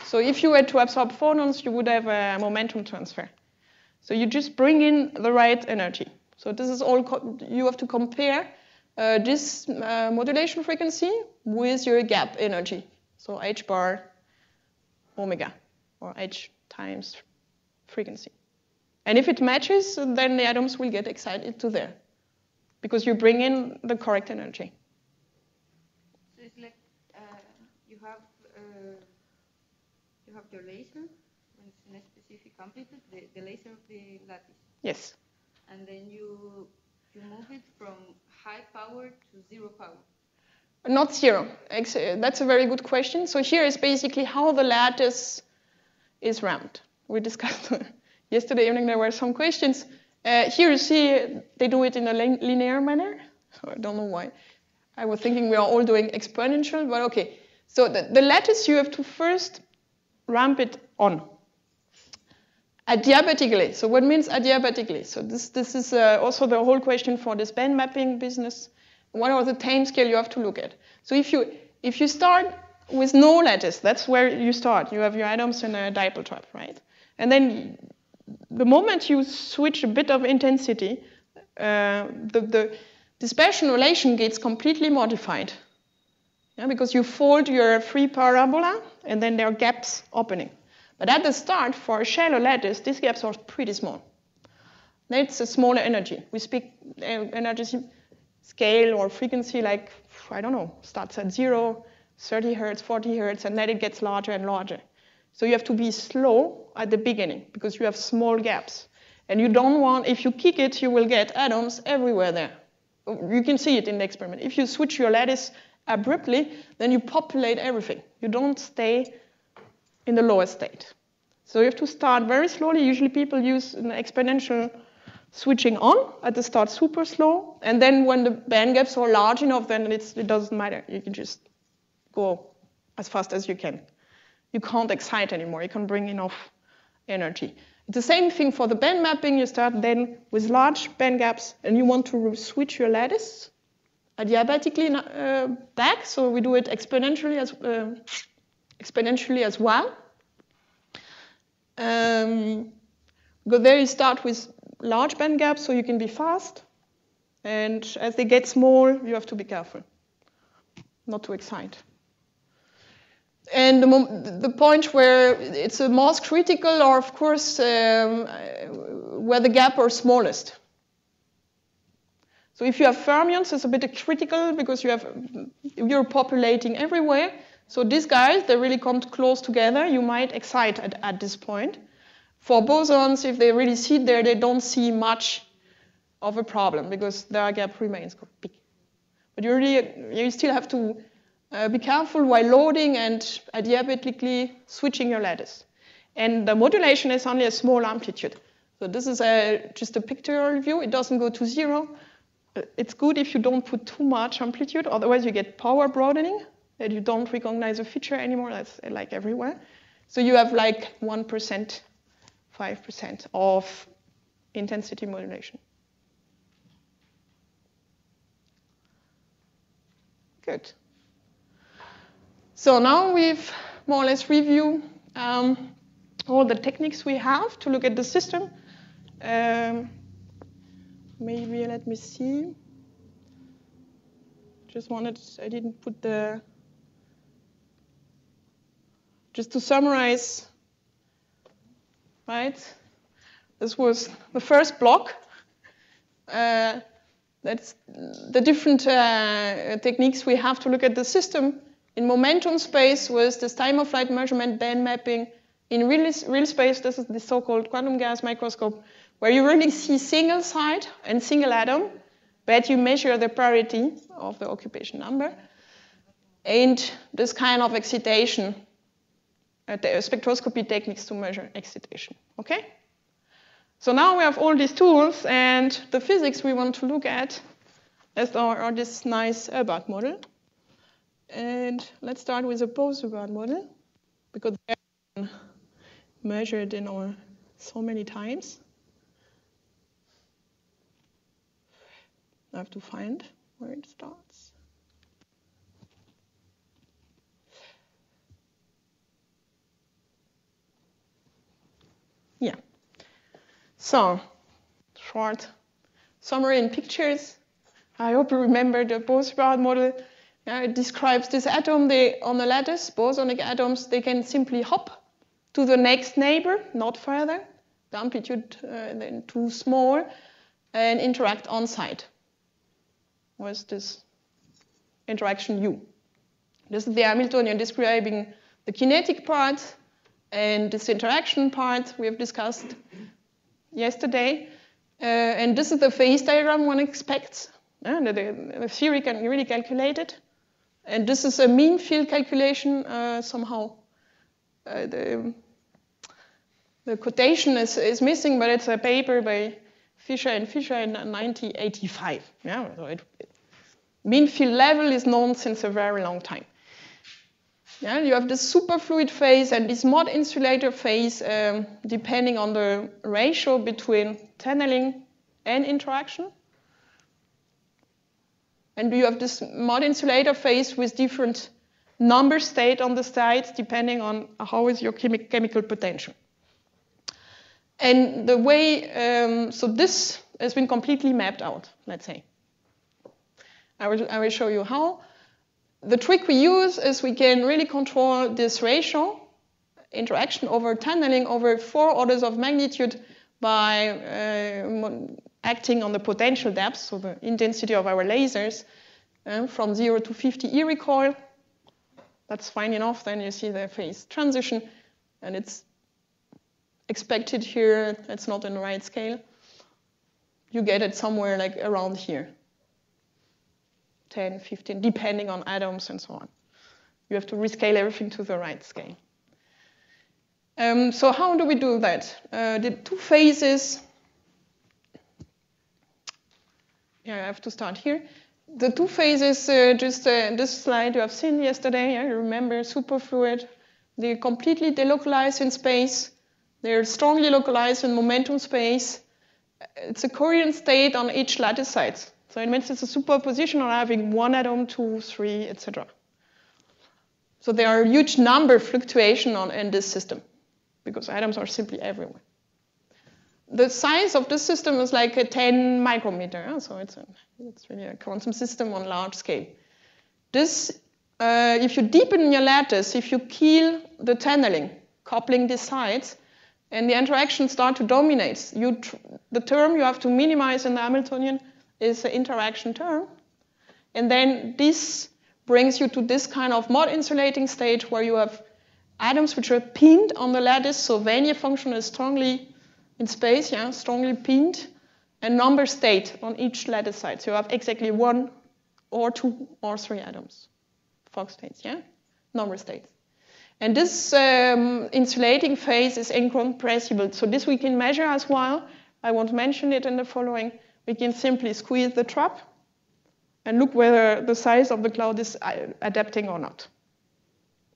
So if you were to absorb phonons, you would have a momentum transfer. So you just bring in the right energy. So this is all you have to compare this modulation frequency with your gap energy. So h bar omega, or h times frequency. And if it matches, then the atoms will get excited to there, because you bring in the correct energy. So it's like you have your laser when it's in a specific amplitude, the laser of the lattice. Yes. And then you move it from high power to 0 power. Not 0. That's a very good question. So here is basically how the lattice is ramped. We discussed yesterday evening, there were some questions. Here you see they do it in a linear manner. I don't know why. I was thinking we are all doing exponential, but okay. So the lattice, you have to first ramp it on adiabatically. So what means adiabatically? So this is also the whole question for this band mapping business. What are the time scale you have to look at? So if you start with no lattice, that's where you start. You have your atoms in a dipole trap, right? And then the moment you switch a bit of intensity, the dispersion relation gets completely modified. Yeah, because you fold your free parabola, and then there are gaps opening. But at the start, for a shallow lattice, these gaps are pretty small. That's a smaller energy. We speak energy scale or frequency like, I don't know, starts at 0, 30 hertz, 40 hertz, and then it gets larger and larger. So you have to be slow at the beginning because you have small gaps. And you don't want, if you kick it, you will get atoms everywhere there. You can see it in the experiment. If you switch your lattice abruptly, then you populate everything. You don't stay in the lowest state. So you have to start very slowly. Usually people use an exponential switching on at the start, super slow. And then when the band gaps are large enough, then it doesn't matter. You can just go as fast as you can. You can't excite anymore. You can bring enough energy. It's the same thing for the band mapping. You start then with large band gaps, and you want to switch your lattice adiabatically back. So we do it exponentially as well. Because there you start with large band gaps, so you can be fast. And as they get small, you have to be careful not to excite. And the point where it's the most critical are, of course, where the gap are smallest. So if you have fermions, it's a bit critical because you're populating everywhere. So these guys, they really come close together. You might excite at this point. For bosons, if they really sit there, they don't see much of a problem because their gap remains big. But you still have to be careful while loading and adiabatically switching your lattice. And the modulation is only a small amplitude. So this is just a pictorial view. It doesn't go to 0. It's good if you don't put too much amplitude, otherwise you get power broadening, that you don't recognize a feature anymore. That's like everywhere. So you have like 1%, 5% of intensity modulation. Good. So now we've more or less reviewed all the techniques we have to look at the system. Maybe let me see. I didn't put just to summarize, right? This was the first block. That's the different techniques we have to look at the system. In momentum space was this time of flight measurement, band mapping. In real space, this is the so-called quantum gas microscope, where you really see single site and single atom, but you measure the parity of the occupation number. And this kind of excitation, the spectroscopy techniques to measure excitation, okay? So now we have all these tools, and the physics we want to look at are this nice Hubbard model. And let's start with the Bose-Hubbard model, because they're measured in so many times. I have to find where it starts. Yeah. So, short summary in pictures. I hope you remember the Bose-Hubbard model. It describes this atom on the lattice, bosonic atoms. They can simply hop to the next neighbor, not further. The amplitude then too small, and interact on site with this interaction U. This is the Hamiltonian describing the kinetic part and this interaction part we have discussed yesterday. And this is the phase diagram one expects. The theory can really calculate it. And this is a mean field calculation somehow. The quotation is missing, but it's a paper by Fisher in 1985. Yeah, so mean field level is known since a very long time. Yeah, you have this superfluid phase and this mod insulator phase, depending on the ratio between tunneling and interaction. And you have this mod insulator phase with different number state on the sides, depending on how is your chemical potential. And the way, so this has been completely mapped out, let's say. I will show you how. The trick we use is we can really control this ratio, interaction over tunneling over 4 orders of magnitude by acting on the potential depth, so the intensity of our lasers, from 0 to 50 e recoil. That's fine enough. Then you see the phase transition, and it's expected here. It's not in the right scale. You get it somewhere like around here. 10, 15, depending on atoms and so on. You have to rescale everything to the right scale. So how do we do that? The 2 phases. Yeah, I have to start here. The 2 phases, this slide you have seen yesterday, you remember, superfluid. They're completely delocalized in space. They're strongly localized in momentum space. It's a coherent state on each lattice side. So it means it's a superposition of having 1 atom, 2, 3, etc. So there are huge number fluctuation in this system because atoms are simply everywhere. The size of this system is like a 10 micrometer, so it's really a quantum system on large scale. This, if you deepen your lattice, if you kill the tunneling, coupling the sides, and the interactions start to dominate, the term you have to minimize in the Hamiltonian is the interaction term. And then this brings you to this kind of mod insulating state where you have atoms which are pinned on the lattice, so Vanier function is strongly in space, yeah, strongly pinned, and number state on each lattice side. So you have exactly 1 or 2 or 3 atoms. Fock states, yeah? Number states. And this insulating phase is incompressible. So this we can measure as well. I won't mention it in the following. We can simply squeeze the trap and look whether the size of the cloud is adapting or not.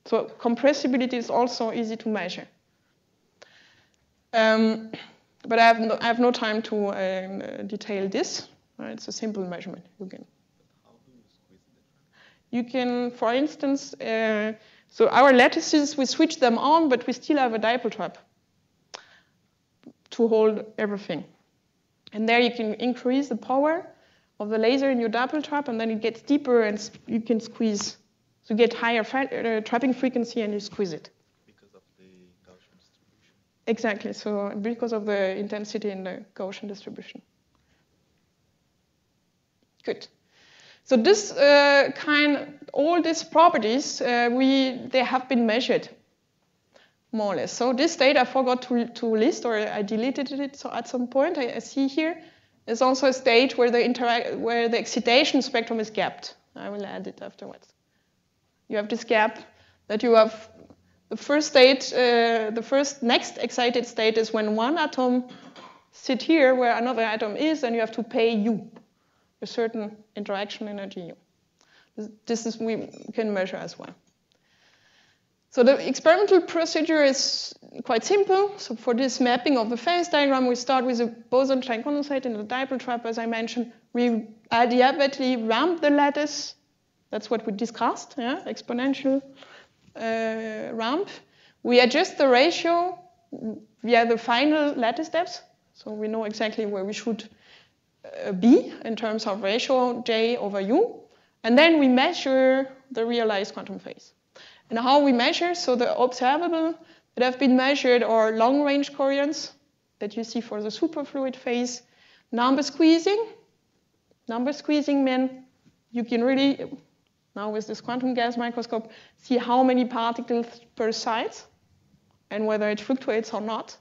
So compressibility is also easy to measure. But I have no time to detail this. It's a simple measurement. How do you squeeze the trap? You can, for instance, so our lattices, we switch them on, but we still have a dipole trap to hold everything. And there you can increase the power of the laser in your dipole trap, and then it gets deeper, and you can squeeze. So you get higher trapping frequency, and you squeeze it. Because of the Gaussian distribution. Exactly. So because of the intensity in the Gaussian distribution. Good. So this all these properties, they have been measured, more or less. So this state I forgot to list, or I deleted it. So at some point, I see here is also a state where the excitation spectrum is gapped. I will add it afterwards. You have this gap that you have the first state, the first next excited state is when 1 atom sit here where another atom is, and you have to pay U, a certain interaction energy U. This is we can measure as well. So the experimental procedure is quite simple. So for this mapping of the phase diagram, we start with a boson-Klein condensate in the dipole trap, as I mentioned. We adiabatically ramp the lattice. That's what we discussed, yeah? Exponential ramp. We adjust the ratio via the final lattice depth, so we know exactly where we should be in terms of ratio J over U. And then we measure the realized quantum phase. And how we measure, so the observable that have been measured are long-range covariance that you see for the superfluid phase. Number squeezing means you can really, now with this quantum gas microscope, see how many particles per site and whether it fluctuates or not.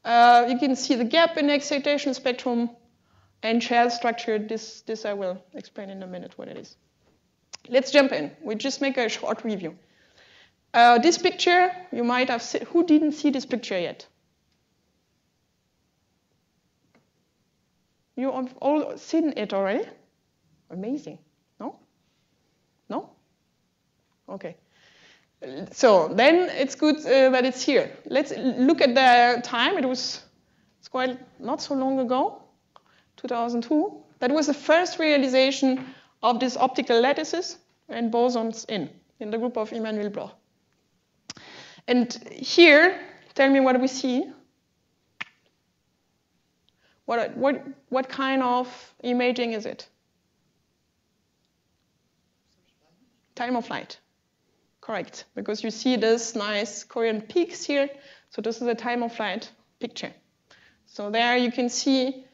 You can see the gap in the excitation spectrum and shell structure. This I will explain in a minute what it is. Let's jump in. We just make a short review. This picture, you might have seen. Who didn't see this picture yet? You have all seen it already? Amazing. No? No? Okay. So then it's good that it's here. Let's look at the time. It's quite not so long ago, 2002. That was the first realization of these optical lattices and bosons in the group of Emmanuel Bloch. And here, tell me what we see. What kind of imaging is it? Time of flight. Correct, because you see this nice coherent peaks here. So this is a time of flight picture. So there you can see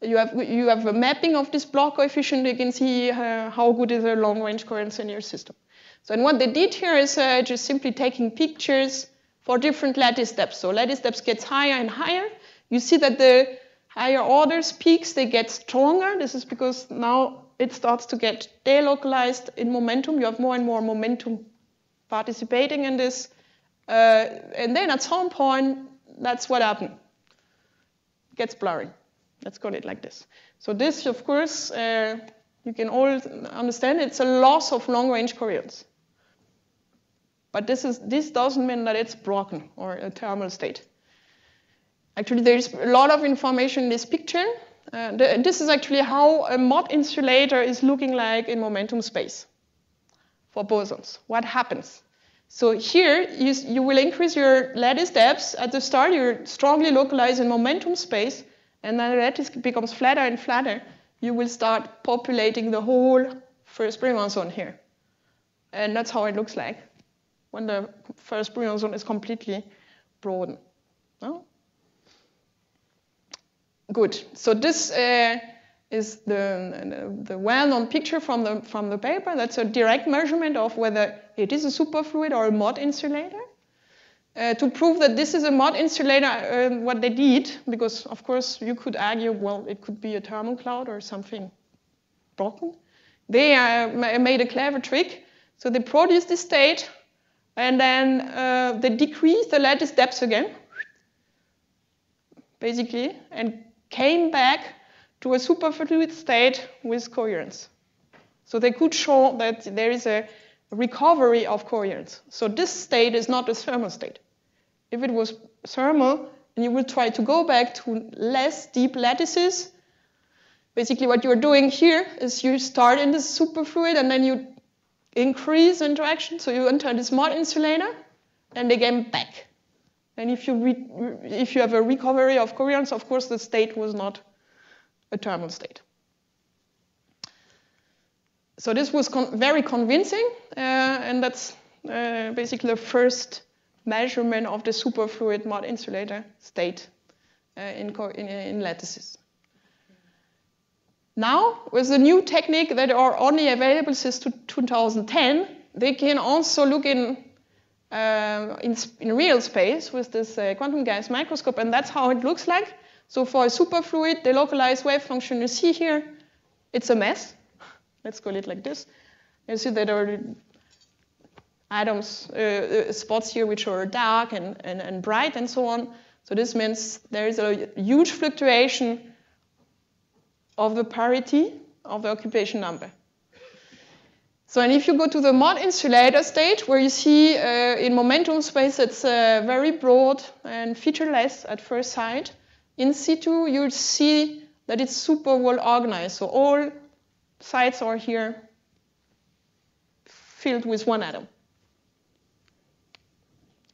you have a mapping of this Bloch coefficient. You can see how good is the long-range coherence in your system. So and what they did here is just simply taking pictures for different lattice depths. So lattice depths gets higher and higher. You see that the higher orders peaks, they get stronger. This is because now it starts to get delocalized in momentum. You have more and more momentum participating in this. And then at some point, that's what happened. It gets blurry. Let's call it like this. So this, of course, you can all understand it's a loss of long-range coherence. But this doesn't mean that it's broken or a thermal state. Actually, there's a lot of information in this picture. This is actually how a mod insulator is looking like in momentum space for bosons. What happens? So here, you will increase your lattice depths. At the start, you're strongly localized in momentum space, and then the lattice becomes flatter and flatter. You will start populating the whole first Brillouin zone here. And that's how it looks like when the first Brillouin zone is completely broadened. No? Good. So this is the well-known picture from the paper. That's a direct measurement of whether it is a superfluid or a mod insulator. To prove that this is a mod insulator, what they did, because of course you could argue, well, it could be a thermal cloud or something broken. They made a clever trick. So they produced this state, and then they decreased the lattice depths again, basically, and came back to a superfluid state with coherence. So they could show that there is a recovery of coherence. So this state is not a thermal state. If it was thermal, and you will try to go back to less deep lattices, basically what you're doing here is you start in this superfluid and then you increase interaction. So you enter this mod insulator and again back. And if you have a recovery of coherence, of course, the state was not a thermal state. So this was very convincing, and that's basically the first measurement of the superfluid mod insulator state in lattices. Now, with the new technique that are only available since 2010, they can also look in real space with this quantum gas microscope, and that's how it looks like. So for a superfluid, the localized wave function you see here, it's a mess. Let's call it like this. You see that there are atoms, spots here which are dark and bright and so on. So this means there is a huge fluctuation of the parity of the occupation number. So, and if you go to the mod insulator state, where you see in momentum space it's very broad and featureless at first sight, in situ you'll see that it's super well organized. So all sites are here filled with one atom.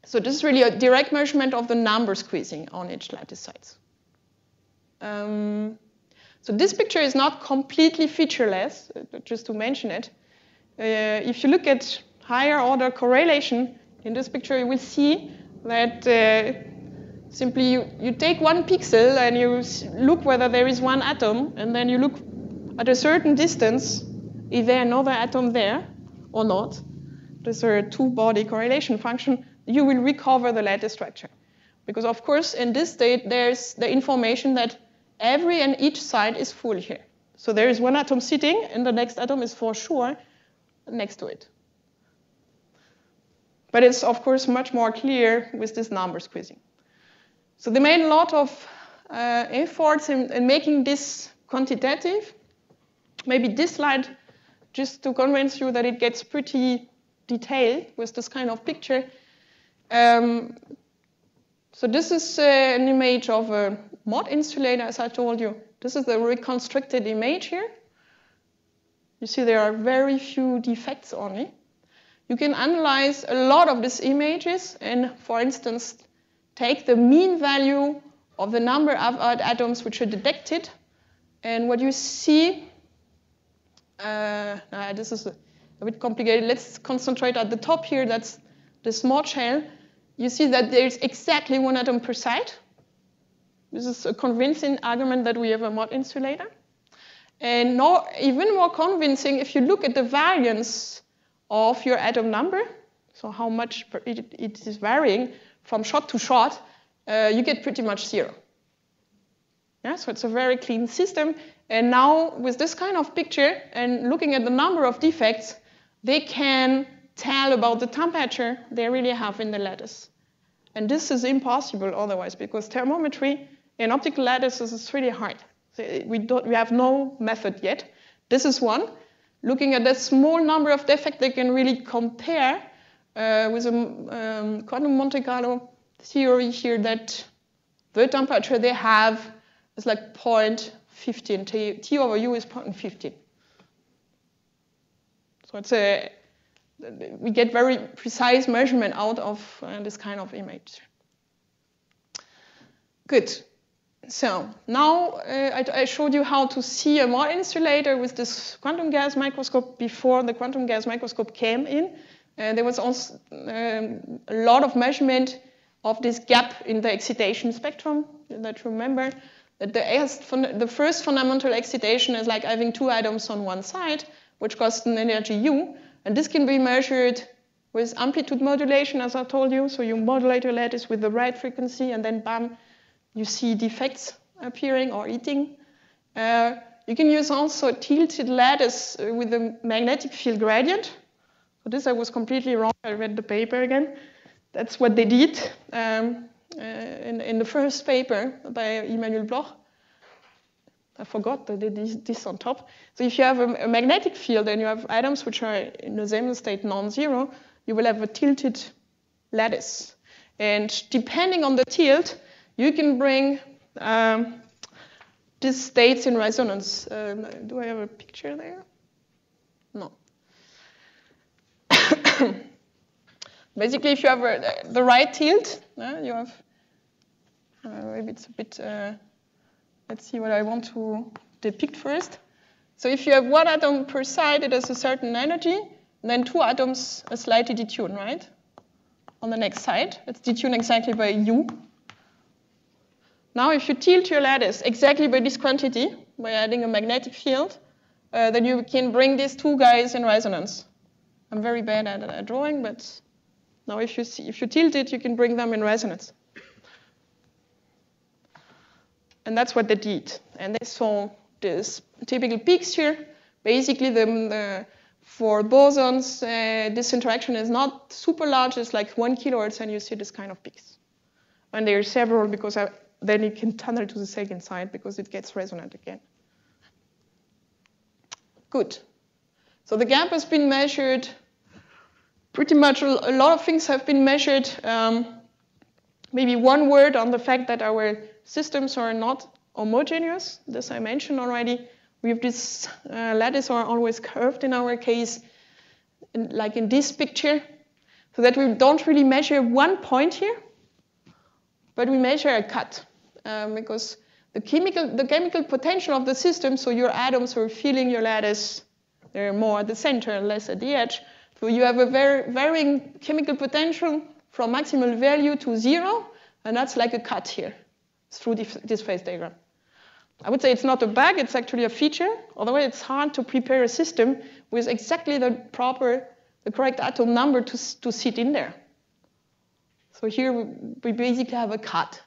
So this is really a direct measurement of the number squeezing on each lattice sites. So this picture is not completely featureless, just to mention it. If you look at higher order correlation, in this picture you will see that simply you take one pixel and you look whether there is one atom, and then you look at a certain distance, is there another atom there or not? There's a two-body correlation function. You will recover the lattice structure. Because of course, in this state, there's the information that every and each side is full here. So there is one atom sitting, and the next atom is for sure next to it. But it's, of course, much more clear with this number squeezing. So they made a lot of efforts in making this quantitative. Maybe this slide, just to convince you that it gets pretty detailed with this kind of picture. So this is an image of a mod insulator, as I told you. This is the reconstructed image here. You see there are very few defects only. You can analyze a lot of these images and, for instance, take the mean value of the number of atoms which are detected. And what you see, this is a bit complicated. Let's concentrate at the top here. That's the small shell. You see that there's exactly one atom per site. This is a convincing argument that we have a mod insulator. And now, even more convincing, if you look at the variance of your atom number, so how much it is varying from shot to shot, you get pretty much zero. Yeah, so it's a very clean system. And now, with this kind of picture and looking at the number of defects, they can tell about the temperature they really have in the lattice. And this is impossible otherwise, because thermometry in optical lattices is really hard. So we have no method yet. This is one. Looking at that small number of defects, they can really compare with a quantum Monte Carlo theory here that the temperature they have is like 0.15. T over U is 0.15. So it's we get very precise measurement out of this kind of image. Good. So now I showed you how to see a mod insulator with this quantum gas microscope before the quantum gas microscope came in. There was also a lot of measurement of this gap in the excitation spectrum. That you remember that the first fundamental excitation is like having two atoms on one side, which costs an energy U. And this can be measured with amplitude modulation, as I told you. So you modulate your lattice with the right frequency, and then bam, you see defects appearing or eating. You can use also a tilted lattice with a magnetic field gradient. So this I was completely wrong. I read the paper again. That's what they did in the first paper by Emmanuel Bloch. I forgot that they did this on top. So if you have a magnetic field and you have atoms which are in the same state non-zero, you will have a tilted lattice. And depending on the tilt, you can bring these states in resonance. Do I have a picture there? No. Basically, if you have the right tilt, you have, maybe it's a bit, let's see what I want to depict first. So if you have one atom per side, it has a certain energy, and then two atoms are slightly detuned, right? On the next side, it's detuned exactly by U. Now if you tilt your lattice exactly by this quantity, by adding a magnetic field, then you can bring these two guys in resonance. I'm very bad at drawing, but now if you tilt it, you can bring them in resonance. And that's what they did. And they saw this typical peaks here. Basically, for bosons, this interaction is not super large. It's like 1 kilohertz, and you see this kind of peaks. And there are several, because then you can tunnel to the second side, because it gets resonant again. Good. So the gap has been measured. Pretty much a lot of things have been measured. Maybe one word on the fact that our systems are not homogeneous. This I mentioned already. We have this lattice are always curved in our case, like in this picture, so that we don't really measure one point here, but we measure a cut, because the chemical potential of the system, so your atoms are filling your lattice, they're more at the center, less at the edge. So you have a varying chemical potential from maximal value to 0, and that's like a cut here through this phase diagram. I would say it's not a bug, it's actually a feature. Otherwise, it's hard to prepare a system with exactly the correct atom number to sit in there. So here we basically have a cut.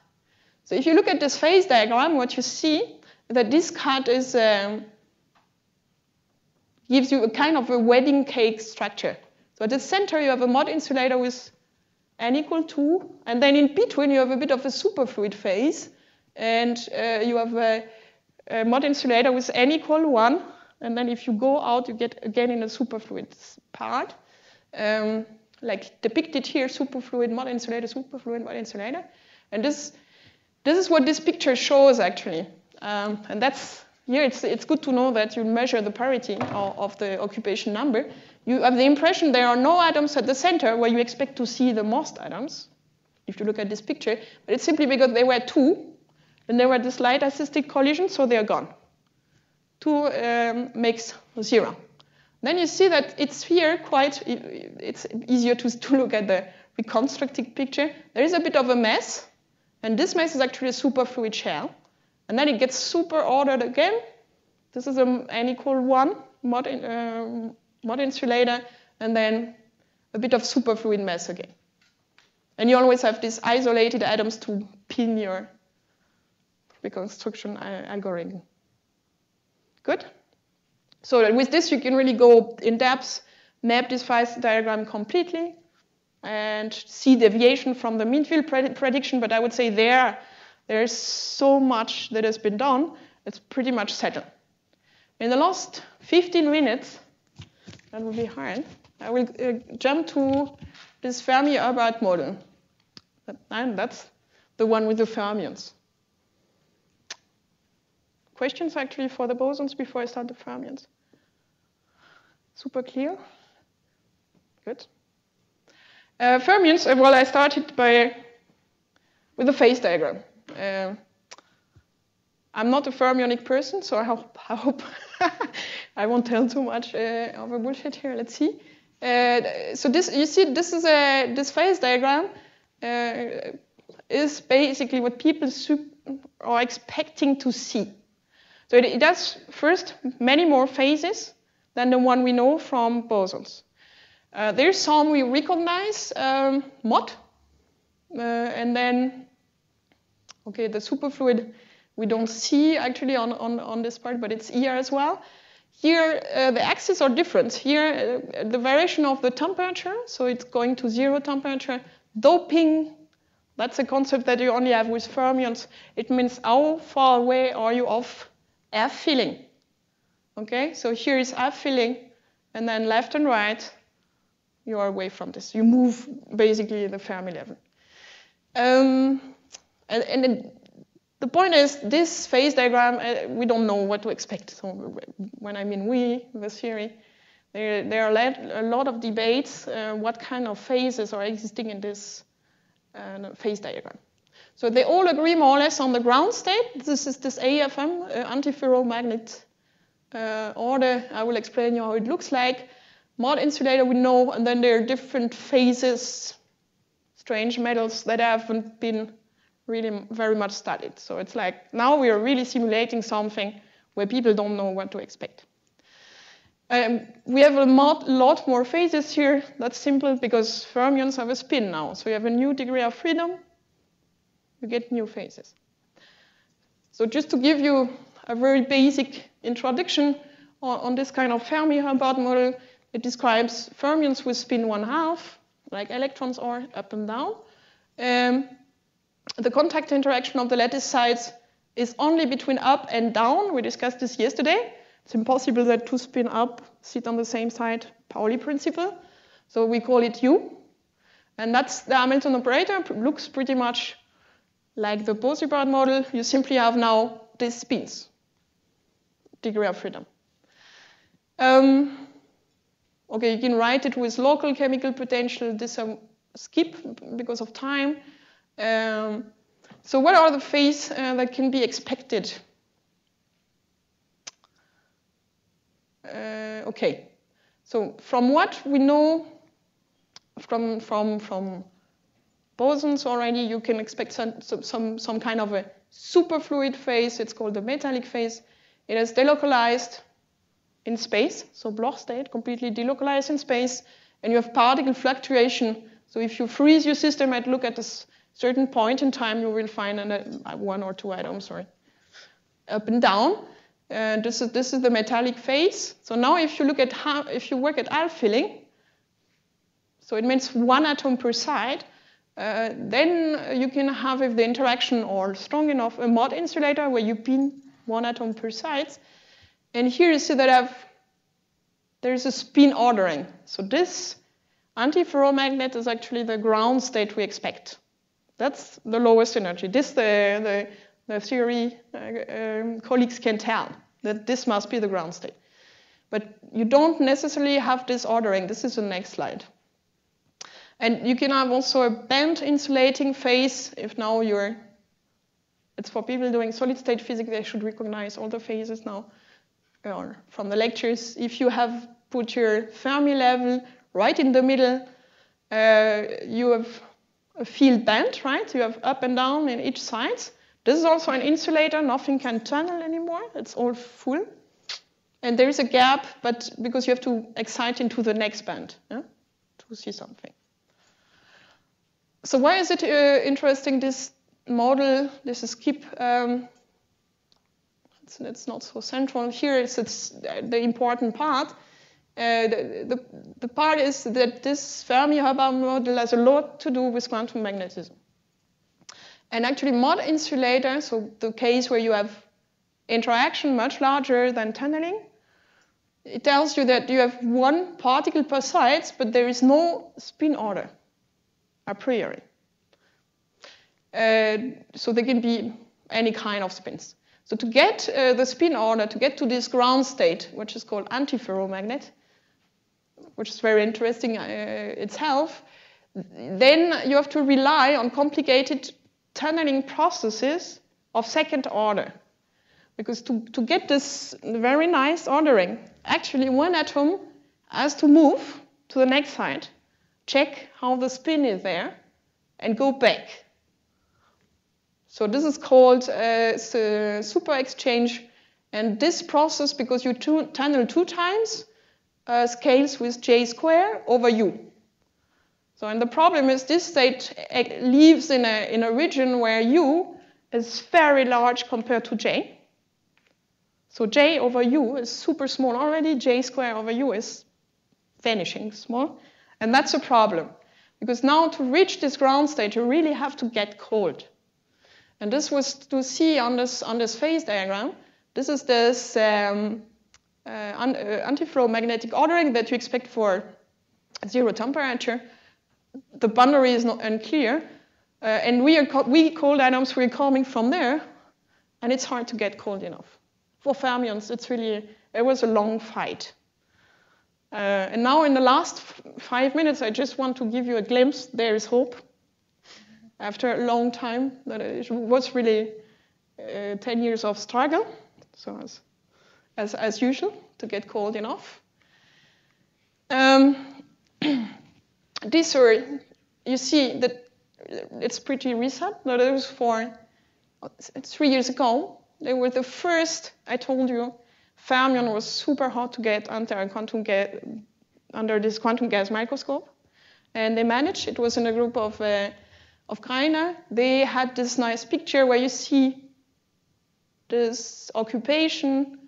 So if you look at this phase diagram, what you see is that this cut is gives you a kind of a wedding cake structure. So at the center you have a mod insulator with n equal 2, and then in between you have a bit of a superfluid phase, and you have a mod insulator with n equal 1, and then if you go out you get again in a superfluid part, like depicted here, superfluid mod insulator, superfluid mod insulator, and this is what this picture shows actually, and that's here. It's good to know that you measure the parity of the occupation number. You have the impression there are no atoms at the center where you expect to see the most atoms, if you look at this picture, but it's simply because there were 2, and there were this light assisted collision, so they are gone. 2 makes 0. Then you see that it's here it's easier to look at the reconstructed picture. There is a bit of a mess, and this mess is actually a superfluid shell. And then it gets super ordered again. This is an n equal 1 mod insulator, and then a bit of superfluid mass again. And you always have these isolated atoms to pin your reconstruction algorithm. Good? So with this you can really go in depth, map this phase diagram completely, and see deviation from the mean field prediction, but I would say there's so much that has been done, it's pretty much settled. In the last 15 minutes, that will be hard, I will jump to this Fermi-Hubbard model. And that's the one with the fermions. Questions actually for the bosons before I start the fermions? Super clear? Good. Fermions, well, I started with a phase diagram. I'm not a fermionic person, so I hope I won't tell too much of a bullshit here. Let's see. So this phase diagram is basically what people are expecting to see. So it does first many more phases than the one we know from bosons. There's some we recognize, mod, and then okay, the superfluid we don't see actually on this part, but it's here as well. Here the axes are different. Here the variation of the temperature, so it's going to 0 temperature. Doping, that's a concept that you only have with fermions. It means how far away are you of air filling. Okay, so here is air filling, and then left and right, you are away from this. You move basically the Fermi level. And the point is, this phase diagram, we don't know what to expect. So when I mean we, the theory, there are a lot of debates what kind of phases are existing in this phase diagram. So they all agree more or less on the ground state. This is this AFM, antiferromagnet order. I will explain you how it looks like. Mod insulator we know, and then there are different phases, strange metals that haven't been really very much studied. So it's like now we are really simulating something where people don't know what to expect. We have a lot more phases here. That's simple because fermions have a spin now. So you have a new degree of freedom, you get new phases. So just to give you a very basic introduction on this kind of Fermi-Hubbard model, it describes fermions with spin 1/2, like electrons are up and down. The contact interaction of the lattice sides is only between up and down. We discussed this yesterday. It's impossible that two spin up sit on the same side, Pauli principle. So we call it U. And that's the Hamilton operator. Looks pretty much like the Bose-Hubbard model. You simply have now these spins, degree of freedom. Okay, you can write it with local chemical potential. This I skip because of time. So what are the phases that can be expected? Okay, so from what we know from bosons already, you can expect some kind of a superfluid phase. It's called the metallic phase. It is delocalized in space, so Bloch state, completely delocalized in space, and you have particle fluctuation. So if you freeze your system and look at a certain point in time, you will find one or two atoms, up and down. This is the metallic phase. So now if you look at if you work at half filling, so it means one atom per side, then you can have, if the interaction are strong enough, a mod insulator where you pin one atom per side. And here you see that there is a spin ordering. So this antiferromagnet is actually the ground state we expect. That's the lowest energy. This the theory colleagues can tell that this must be the ground state. But you don't necessarily have this ordering. This is the next slide. And you can have also a band insulating phase. If now it's for people doing solid state physics, they should recognize all the phases now. Or from the lectures, if you have put your Fermi level right in the middle, you have a field band, right? You have up and down in each side. This is also an insulator. Nothing can tunnel anymore. It's all full. And there is a gap, but because you have to excite into the next band to see something. So why is it interesting, this model, this is skip? It's not so central. Here it's the important part. The part is that this Fermi-Hubbard model has a lot to do with quantum magnetism. And actually mod insulator, so the case where you have interaction much larger than tunneling, it tells you that you have one particle per side, but there is no spin order a priori. So there can be any kind of spins. So to get the spin order, to get to this ground state, which is called antiferromagnet, which is very interesting itself, then you have to rely on complicated tunneling processes of second order. Because to get this very nice ordering, actually one atom has to move to the next side, check how the spin is there, and go back. So this is called super exchange. And this process, because you tunnel 2 times, scales with J square over U. So, and the problem is this state lives in a region where U is very large compared to J. So J over U is super small already. J square over U is vanishing small. And that's a problem. Because now to reach this ground state, you really have to get cold. And this was to see on this phase diagram. This is this antiferromagnetic ordering that you expect for 0 temperature. The boundary is not unclear. And we cold atoms, we're coming from there. And it's hard to get cold enough. For fermions, it was a long fight. And now in the last 5 minutes, I just want to give you a glimpse. There is hope. After a long time, that it was really 10 years of struggle. So as usual, to get cold enough. This you see that it's pretty recent. That it was it's 3 years ago. They were the first, I told you, fermion was super hot to get under this quantum gas microscope. And they managed. It was in a group of Greiner. They had this nice picture where you see this occupation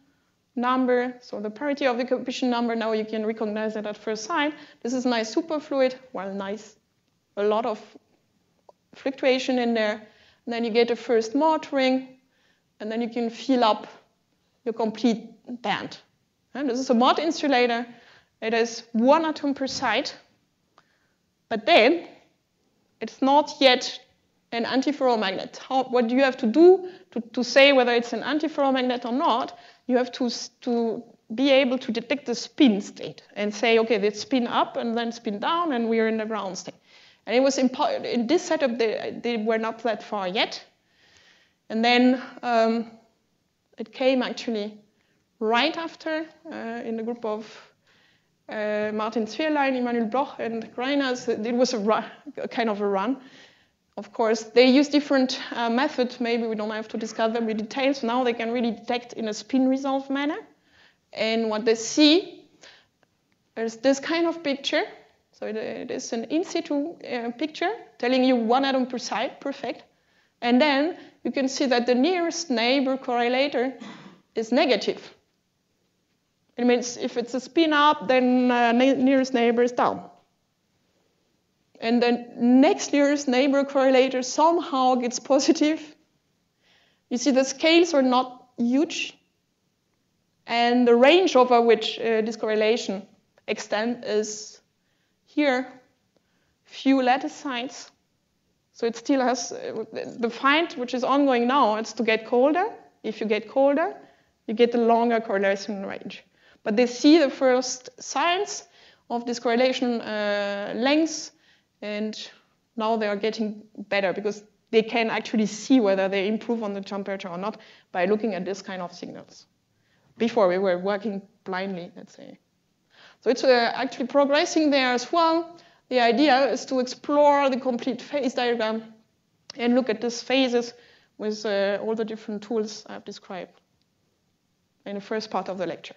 number, so the parity of the occupation number. Now you can recognize it at first sight. This is nice superfluid, well, nice, a lot of fluctuation in there. And then you get a first motoring, and then you can fill up your complete band. And this is a mod insulator. It is 1 atom per side, but then it's not yet an antiferromagnet. What you have to do to say whether it's an antiferromagnet or not, you have to be able to detect the spin state and say, okay, they spin up and then spin down, and we're in the ground state. And it was important. In this setup, they were not that far yet. And then it came actually right after in the group of Martin Zwirlein, Immanuel Bloch, and Greiners. It was a kind of a run. Of course, they use different methods. Maybe we don't have to discuss them in details. Now they can really detect in a spin-resolved manner. And what they see is this kind of picture. So it is an in situ picture telling you one atom per site, perfect. And then you can see that the nearest neighbor correlator is negative. It means if it's a spin up, then nearest neighbor is down. And the next nearest neighbor correlator somehow gets positive. You see the scales are not huge. And the range over which this correlation extends is here, few lattice sites. So it still has, the fight which is ongoing now, it's to get colder. If you get colder, you get a longer correlation range. But they see the first signs of this correlation lengths, and now they are getting better because they can actually see whether they improve on the temperature or not by looking at this kind of signals. Before we were working blindly, let's say. So it's actually progressing there as well. The idea is to explore the complete phase diagram and look at these phases with all the different tools I've described in the first part of the lecture.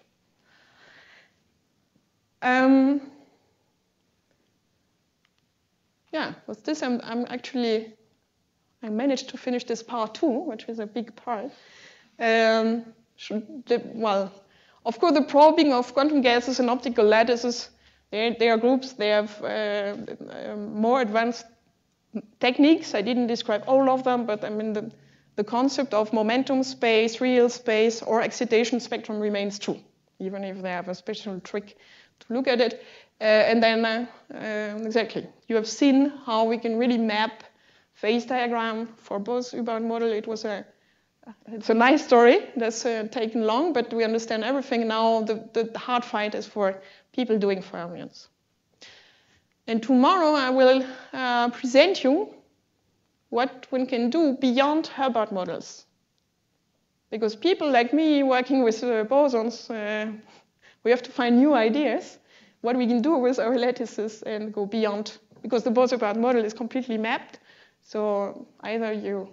Yeah, with this I managed to finish this part 2, which is a big part. Well, of course, the probing of quantum gases and optical lattices, they are groups, they have more advanced techniques. I didn't describe all of them, but I mean the concept of momentum space, real space, or excitation spectrum remains true, even if they have a special trick to look at it. And then, exactly, you have seen how we can really map phase diagram for Bose-Hubbard model. It's a nice story that's taken long, but we understand everything now. The hard fight is for people doing fermions. And tomorrow I will present you what one can do beyond Hubbard models. Because people like me working with bosons, we have to find new ideas, what we can do with our lattices and go beyond. Because the Bose-Hubbard model is completely mapped, so either you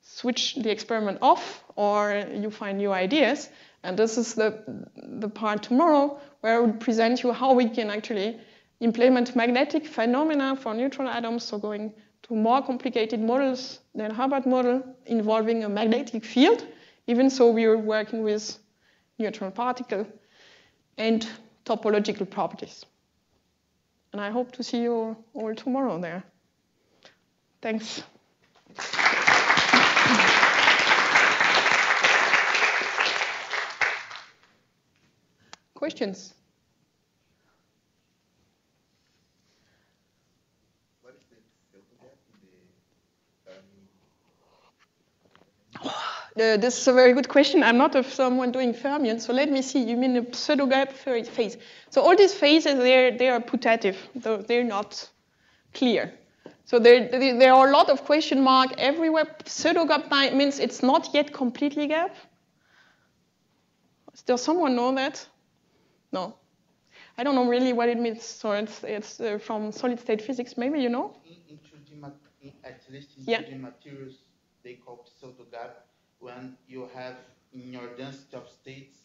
switch the experiment off or you find new ideas. And this is the part tomorrow where I will present you how we can actually implement magnetic phenomena for neutron atoms, so going to more complicated models than Hubbard model involving a magnetic field. Even so, we are working with neutron particle and topological properties. And I hope to see you all tomorrow there. Thanks. Questions? What is the filter gap in the This is a very good question. I'm not someone doing fermions, so let me see. You mean the pseudo-gap phase? So all these phases, they are putative. They're not clear. So there are a lot of question marks everywhere. Pseudo-gap means it's not yet completely gap. Does someone know that? No. I don't know really what it means. So it's from solid-state physics. Maybe you know? At least in the materials, they call pseudo-gap when you have in your density of states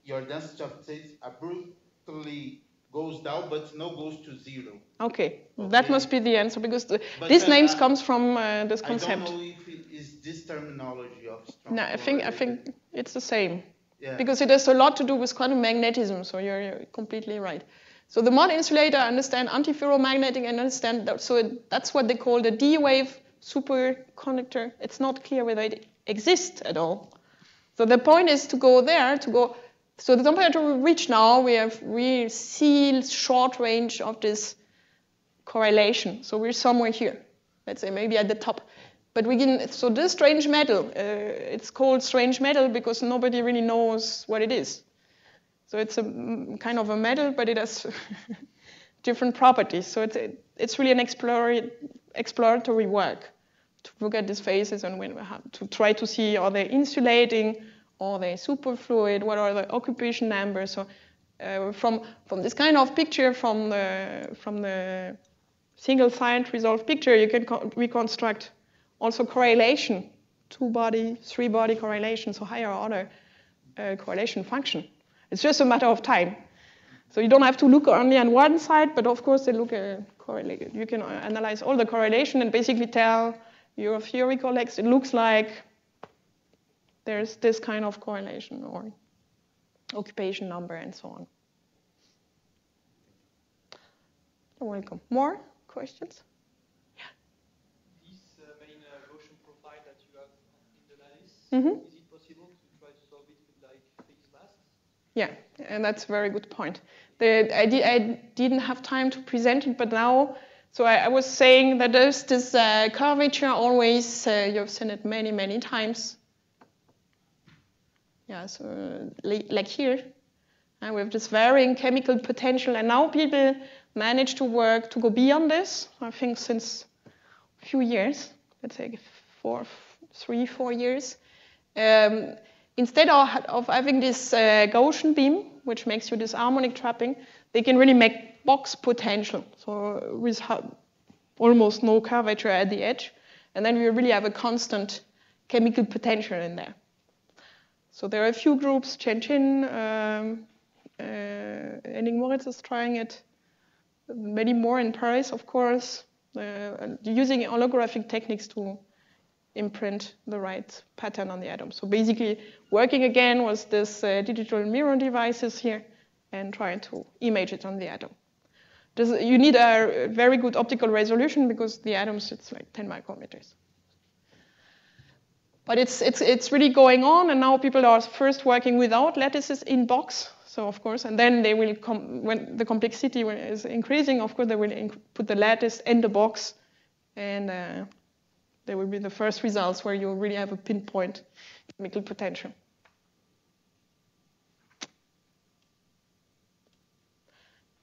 your density of states abruptly goes down, but no goes to zero. Okay. That must be the answer, because these names comes from this concept. I don't know if it is this terminology of strong. No, I think it's the same. Yeah. Because it has a lot to do with quantum magnetism, so you're completely right. So the mod insulator understand antiferromagnetic and understand that, so that's what they call the D-wave superconductor. It's not clear whether it exists at all. So the point is to go there, so the temperature we reach now, we see short range of this correlation. So we're somewhere here. Let's say maybe at the top. But we can, so this strange metal, it's called strange metal because nobody really knows what it is. So it's a kind of a metal, but it has different properties. So it's really an exploratory work to look at these phases and to try to see, are they insulating, are they superfluid, what are the occupation numbers. So from this kind of picture, from the single-side resolved picture, you can reconstruct also correlation, 2-body, 3-body correlation, so higher order correlation function. It's just a matter of time. So you don't have to look only on one side, but of course they look correlated. You can analyze all the correlation and basically tell your theory collects, it looks like there's this kind of correlation or occupation number and so on. You're welcome. More questions? Yeah. This main Gaussian profile that you have in the lattice, is it possible to try to solve it with like phase masks? Yeah, and that's a very good point. I didn't have time to present it, but now, so I was saying that there's this curvature always, you've seen it many, many times. Yeah, so like here, and we have this varying chemical potential, and now people manage to go beyond this, I think since a few years, let's say 3-4 years. Instead of having this Gaussian beam, which makes you this harmonic trapping, they can really make box potential, so with almost no curvature at the edge, and then we really have a constant chemical potential in there. So there are a few groups, Chen, Henning Moritz is trying it, many more in Paris, of course, using holographic techniques to imprint the right pattern on the atom. So basically, working again with this digital mirror devices here and trying to image it on the atom. You need a very good optical resolution because the atoms, it's like 10 micrometers. But it's really going on, and now people are first working without lattices in box. So of course, and then they will when the complexity is increasing, of course, they will put the lattice in the box, and there will be the first results where you really have a pinpoint chemical potential.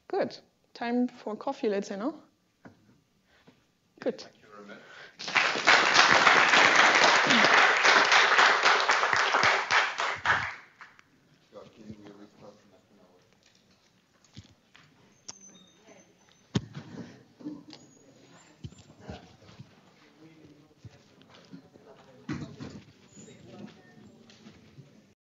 Good. Time for coffee, let's say, no? Good. Thank you very much.